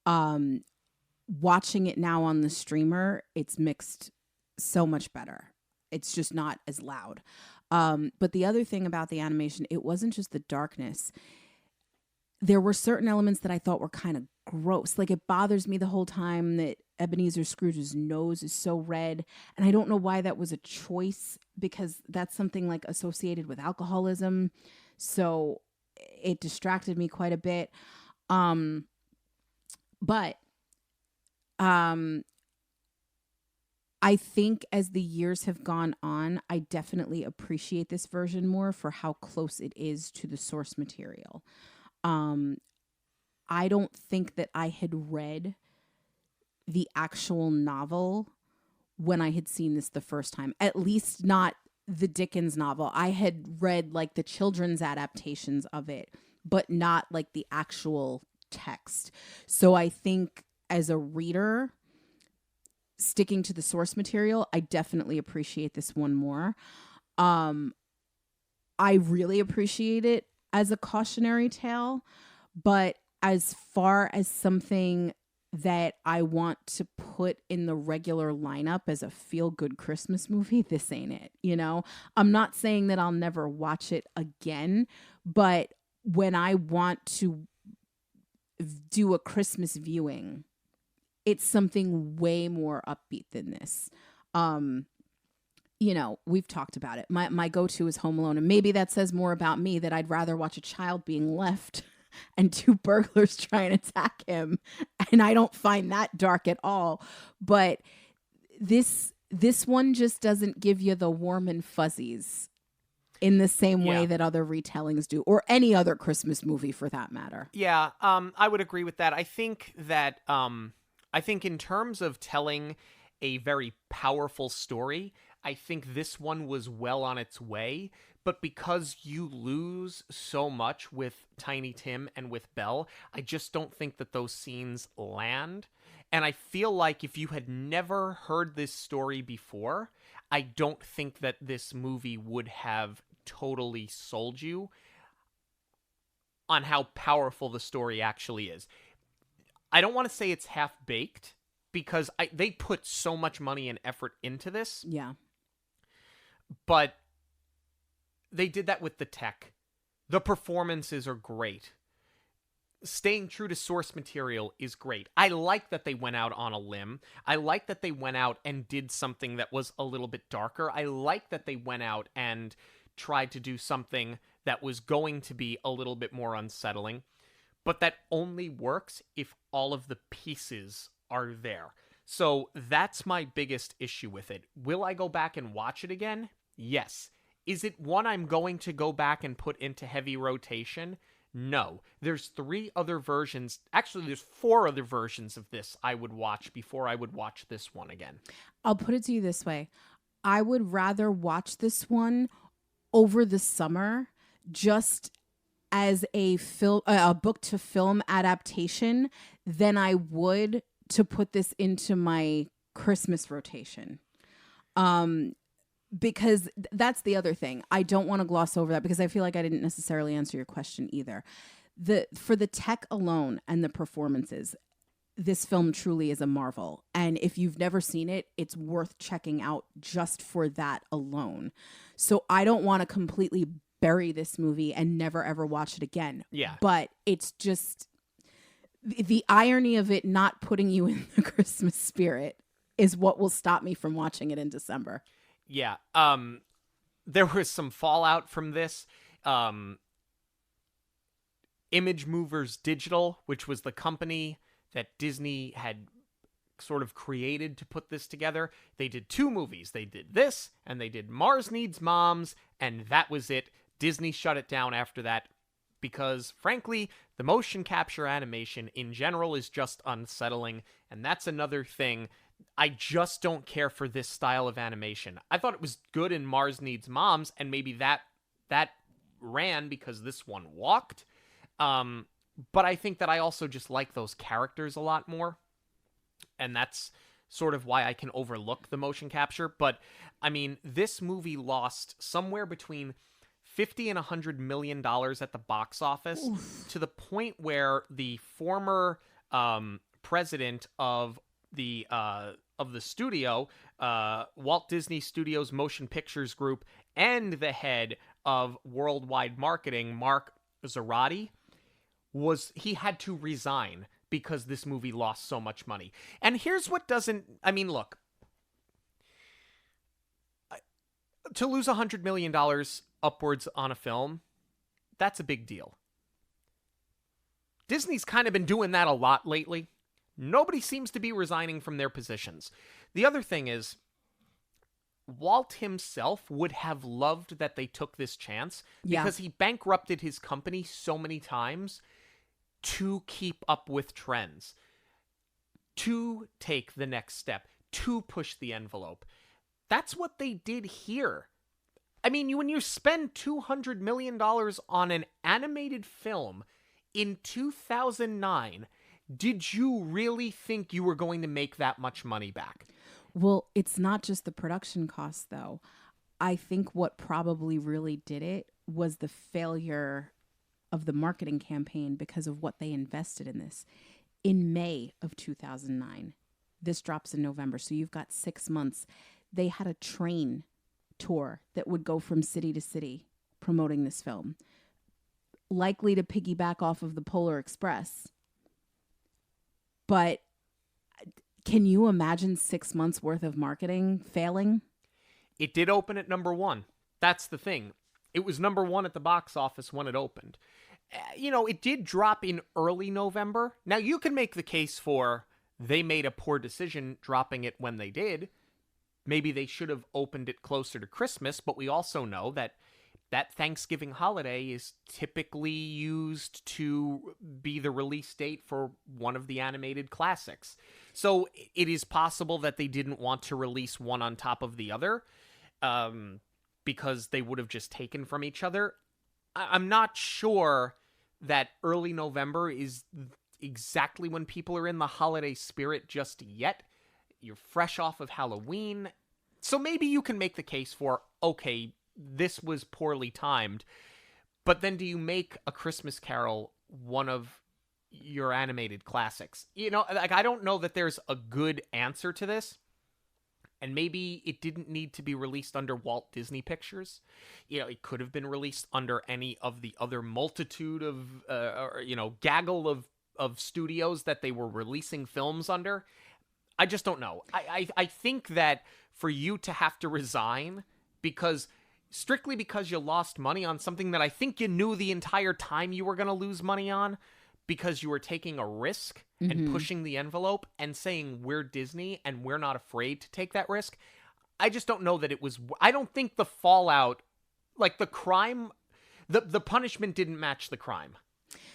D: Watching it now on the streamer, it's mixed so much better. It's just not as loud. But the other thing about the animation, it wasn't just the darkness. There were certain elements that I thought were kind of gross. Like, it bothers me the whole time that Ebenezer Scrooge's nose is so red. And I don't know why that was a choice, because that's something like associated with alcoholism. So it distracted me quite a bit. But I think as the years have gone on, I definitely appreciate this version more for how close it is to the source material. I don't think that I had read the actual novel when I had seen this the first time, at least not the Dickens novel. I had read like the children's adaptations of it, but not like the actual text. So I think as a reader, sticking to the source material, I definitely appreciate this one more. I really appreciate it as a cautionary tale, but as far as something that I want to put in the regular lineup as a feel-good Christmas movie, this ain't it, I'm not saying that I'll never watch it again, but when I want to do a Christmas viewing, it's something way more upbeat than this. We've talked about it. My go-to is Home Alone, and maybe that says more about me, that I'd rather watch a child being left and 2 burglars try and attack him, and I don't find that dark at all. But this one just doesn't give you the warm and fuzzies in the same way that other retellings do, or any other Christmas movie for that matter.
C: Yeah, I would agree with that. I think that in terms of telling a very powerful story, I think this one was well on its way, but because you lose so much with Tiny Tim and with Belle, I just don't think that those scenes land. And I feel like if you had never heard this story before, I don't think that this movie would have totally sold you on how powerful the story actually is. I don't want to say it's half-baked, because they put so much money and effort into this.
D: Yeah.
C: But they did that with the tech. The performances are great. Staying true to source material is great. I like that they went out on a limb. I like that they went out and did something that was a little bit darker. I like that they went out and tried to do something that was going to be a little bit more unsettling. But that only works if all of the pieces are there. So that's my biggest issue with it. Will I go back and watch it again? Yes. Is it one I'm going to go back and put into heavy rotation? No. There's 3 other versions. Actually, there's 4 other versions of this I would watch before I would watch this one again.
D: I'll put it to you this way. I would rather watch this one over the summer just as a book to film adaptation than I would to put this into my Christmas rotation. Because that's the other thing. I don't want to gloss over that because I feel like I didn't necessarily answer your question either. For the tech alone and the performances, this film truly is a marvel. And if you've never seen it, it's worth checking out just for that alone. So I don't want to completely bury this movie and never ever watch it again.
C: Yeah.
D: But it's just the irony of it not putting you in the Christmas spirit is what will stop me from watching it in December.
C: Yeah. There was some fallout from this. Image Movers Digital, which was the company that Disney had sort of created to put this together. They did 2 movies. They did this, and they did Mars Needs Moms, and that was it. Disney shut it down after that because, frankly, the motion capture animation in general is just unsettling, and that's another thing. I just don't care for this style of animation. I thought it was good in Mars Needs Moms, and maybe that ran because this one walked. But I think that I also just like those characters a lot more. And that's sort of why I can overlook the motion capture. But, I mean, this movie lost somewhere between $50 and $100 million at the box office. Oof. To the point where the former president of the studio, Walt Disney Studios Motion Pictures Group, and the head of worldwide marketing, Mark Zoradi, he had to resign because this movie lost so much money. And here's what look, to lose $100 million upwards on a film, that's a big deal. Disney's kind of been doing that a lot lately. Nobody seems to be resigning from their positions. The other thing is, Walt himself would have loved that they took this chance because he bankrupted his company so many times to keep up with trends, to take the next step, to push the envelope. That's what they did here. I mean, when you spend $200 million on an animated film in 2009, did you really think you were going to make that much money back?
D: Well, it's not just the production costs, though. I think what probably really did it was the failure of the marketing campaign because of what they invested in this. In May of 2009, this drops in November, so you've got 6 months. They had a train tour that would go from city to city promoting this film, likely to piggyback off of the Polar Express. But can you imagine 6 months worth of marketing failing?
C: It did open at number 1. That's the thing. It was number 1 at the box office when it opened. It did drop in early November. Now, you can make the case for they made a poor decision dropping it when they did. Maybe they should have opened it closer to Christmas, but we also know that Thanksgiving holiday is typically used to be the release date for one of the animated classics. So it is possible that they didn't want to release one on top of the other because they would have just taken from each other. I'm not sure that early November is exactly when people are in the holiday spirit just yet. You're fresh off of Halloween. So maybe you can make the case for, okay, this was poorly timed, but then do you make A Christmas Carol one of your animated classics? I don't know that there's a good answer to this, and maybe it didn't need to be released under Walt Disney Pictures. It could have been released under any of the other multitude of, gaggle of studios that they were releasing films under. I just don't know. I think that for you to have to resign strictly because you lost money on something that I think you knew the entire time you were going to lose money on, because you were taking a risk and pushing the envelope and saying we're Disney and we're not afraid to take that risk. I just don't know that it was. I don't think the fallout like the crime, the punishment didn't match the crime.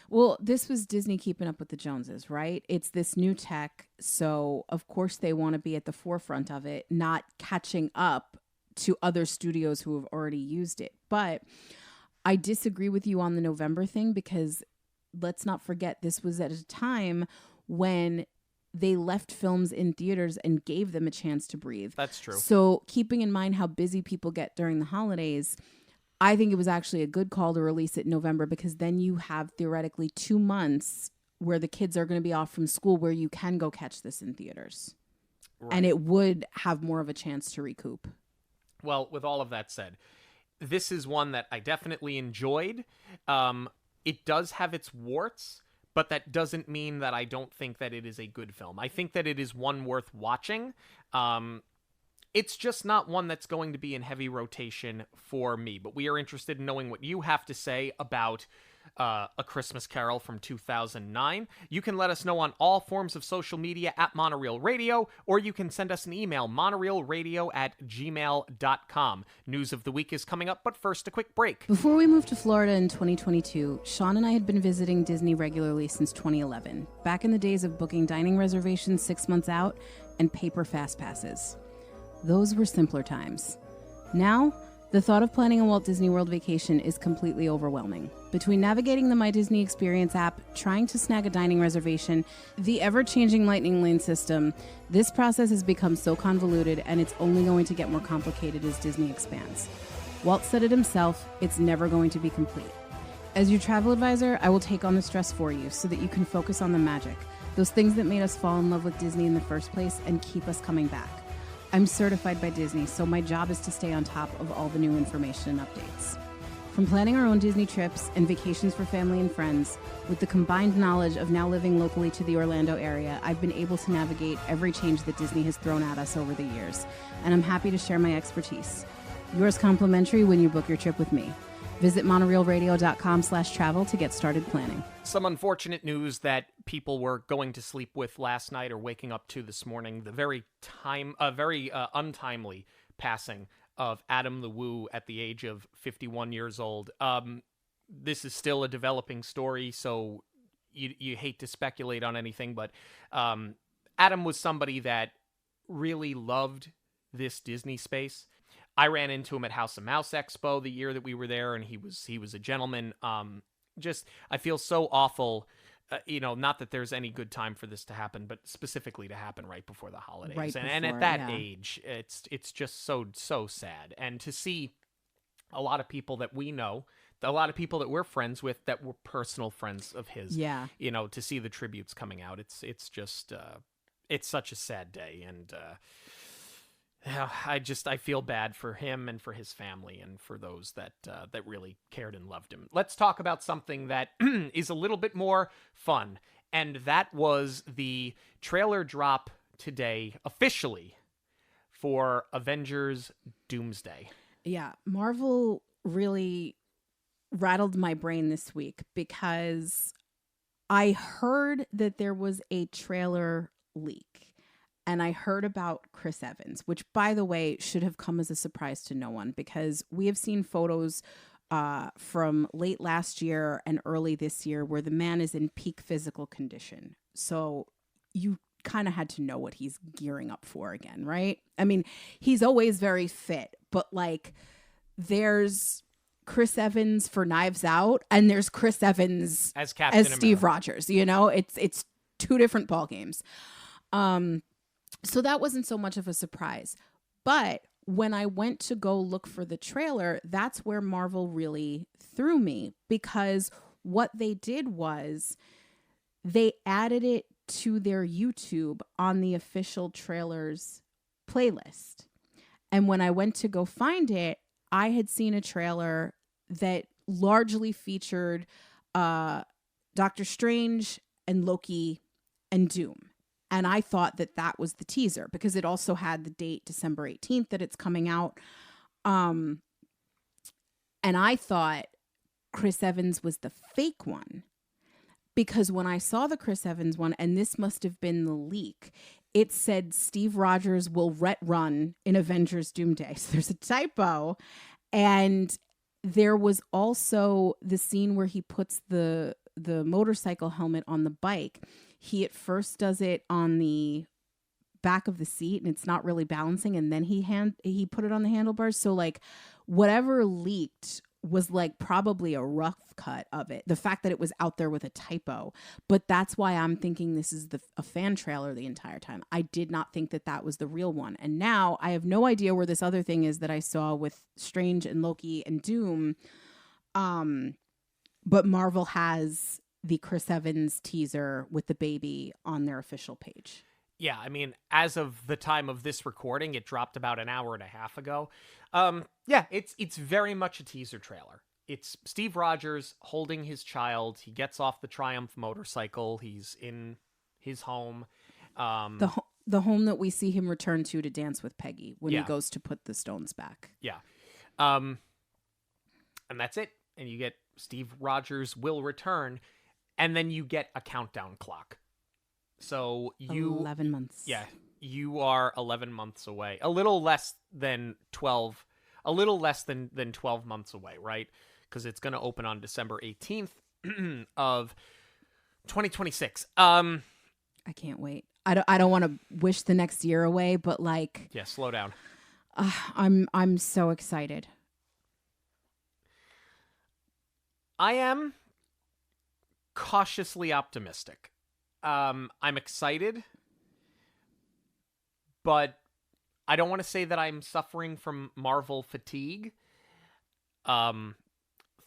D: Well, this was Disney keeping up with the Joneses, right? It's this new tech, so of course they want to be at the forefront of it, not catching up to other studios who have already used it. But I disagree with you on the November thing, because let's not forget this was at a time when they left films in theaters and gave them a chance to breathe.
C: That's true.
D: So keeping in mind how busy people get during the holidays, I think it was actually a good call to release it in November, because then you have theoretically 2 months where the kids are going to be off from school where you can go catch this in theaters. Right. And it would have more of a chance to recoup.
C: Well, with all of that said, this is one that I definitely enjoyed. It does have its warts, but that doesn't mean that I don't think that it is a good film. I think that it is one worth watching. It's just not one that's going to be in heavy rotation for me, but we are interested in knowing what you have to say about A Christmas Carol from 2009. You can let us know on all forms of social media at Monoreel Radio, or you can send us an email, monoreelradio@gmail.com. News of the week is coming up, but first a quick break.
D: Before we moved to Florida in 2022, Sean and I had been visiting Disney regularly since 2011, back in the days of booking dining reservations 6 months out and paper fast passes. Those were simpler times. Now, the thought of planning a Walt Disney World vacation is completely overwhelming. Between navigating the My Disney Experience app, trying to snag a dining reservation, the ever-changing Lightning Lane system, this process has become so convoluted, and it's only going to get more complicated as Disney expands. Walt said it himself, it's never going to be complete. As your travel advisor, I will take on the stress for you so that you can focus on the magic, those things that made us fall in love with Disney in the first place and keep us coming back. I'm certified by Disney, so my job is to stay on top of all the new information and updates. From planning our own Disney trips and vacations for family and friends, with the combined knowledge of now living locally to the Orlando area, I've been able to navigate every change that Disney has thrown at us over the years, and I'm happy to share my expertise. Yours complimentary when you book your trip with me. Visit monoreelradio.com/travel to get started planning.
C: Some unfortunate news that people were going to sleep with last night or waking up to this morning. The very untimely passing of Adam the Woo at the age of 51 years old. This is still a developing story, so you hate to speculate on anything, but Adam was somebody that really loved this Disney space. I ran into him at House of Mouse Expo the year that we were there, and he was a gentleman. I feel so awful, not that there's any good time for this to happen, but specifically to happen right before the holidays. And at that age, it's just so sad. And to see a lot of people that we know, a lot of people that we're friends with that were personal friends of his, to see the tributes coming out, it's just, it's such a sad day. And, I feel bad for him and for his family and for those that really cared and loved him. Let's talk about something that is a little bit more fun, and that was the trailer drop today officially for Avengers Doomsday.
D: Yeah, Marvel really rattled my brain this week because I heard that there was a trailer leak. And I heard about Chris Evans, which, by the way, should have come as a surprise to no one, because we have seen photos from late last year and early this year where the man is in peak physical condition. So you kind of had to know what he's gearing up for again, right? I mean, he's always very fit, but there's Chris Evans for Knives Out and there's Chris Evans
C: as Captain
D: Steve
C: America.
D: Rogers. It's two different ball games. So that wasn't so much of a surprise. But when I went to go look for the trailer, that's where Marvel really threw me, because what they did was they added it to their YouTube on the official trailers playlist. And when I went to go find it, I had seen a trailer that largely featured Doctor Strange and Loki and Doom. And I thought that was the teaser, because it also had the date December 18th that it's coming out. And I thought Chris Evans was the fake one, because when I saw the Chris Evans one, and this must have been the leak, it said Steve Rogers will run in Avengers Doomsday. So there's a typo. And there was also the scene where he puts the motorcycle helmet on the bike. He at first does it on the back of the seat and it's not really balancing, and then he put it on the handlebars. So like whatever leaked was like probably a rough cut of it. The fact that it was out there with a typo. But that's why I'm thinking this is a fan trailer the entire time. I did not think that was the real one. And now I have no idea where this other thing is that I saw with Strange and Loki and Doom. But Marvel has the Chris Evans teaser with the baby on their official page.
C: Yeah, I mean, as of the time of this recording, it dropped about an hour and a half ago. Yeah, it's very much a teaser trailer. It's Steve Rogers holding his child. He gets off the Triumph motorcycle. He's in his home.
D: The home that we see him return to dance with Peggy when he goes to put the stones back.
C: Yeah. And that's it. And you get Steve Rogers will return. And then you get a countdown clock. So
D: 11 months.
C: Yeah, you are 11 months away. A little less than 12 months away, right? Because it's going to open on December 18th of 2026.
D: I can't wait. I don't want to wish the next year away, but like,
C: yeah, slow down.
D: I'm so excited.
C: I am cautiously optimistic. I'm excited, but I don't want to say that I'm suffering from Marvel fatigue.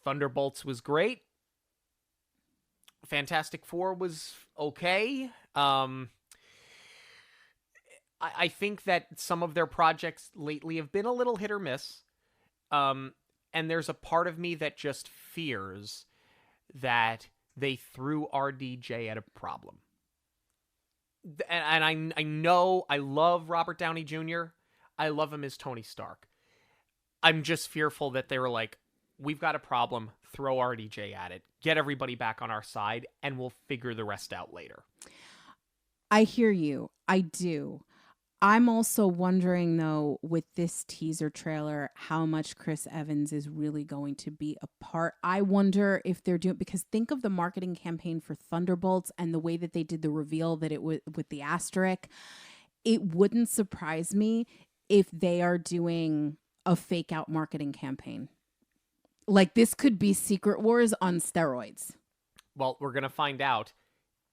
C: Thunderbolts was great. Fantastic Four was okay. I think that some of their projects lately have been a little hit or miss. And there's a part of me that just fears that they threw RDJ at a problem. And I know I love Robert Downey Jr. I love him as Tony Stark. I'm just fearful that they were like, we've got a problem, throw RDJ at it, get everybody back on our side, and we'll figure the rest out later.
D: I hear you. I do. I'm also wondering, though, with this teaser trailer, how much Chris Evans is really going to be a part. I wonder if they're doing, because think of the marketing campaign for Thunderbolts and the way that they did the reveal that it was with the asterisk. It wouldn't surprise me if they are doing a fake out marketing campaign. Like this could be Secret Wars on steroids.
C: Well, we're going to find out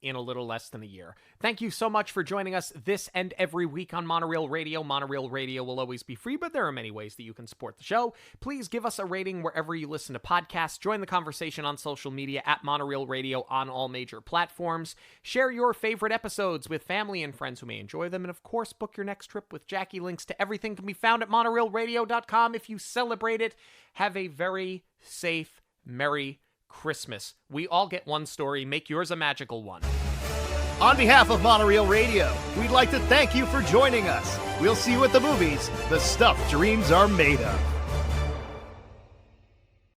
C: in a little less than a year. Thank you so much for joining us this and every week on Monoreel Radio. Monoreel Radio will always be free, but there are many ways that you can support the show. Please give us a rating wherever you listen to podcasts. Join the conversation on social media at Monoreel Radio on all major platforms. Share your favorite episodes with family and friends who may enjoy them. And of course, book your next trip with Jackie. Links to everything can be found at monoreelradio.com. If you celebrate it, have a very safe, merry Christmas. We all get one story. Make yours a magical one.
A: On behalf of Monoreel Radio, we'd like to thank you for joining us. We'll see you at the movies, the stuff dreams are made of.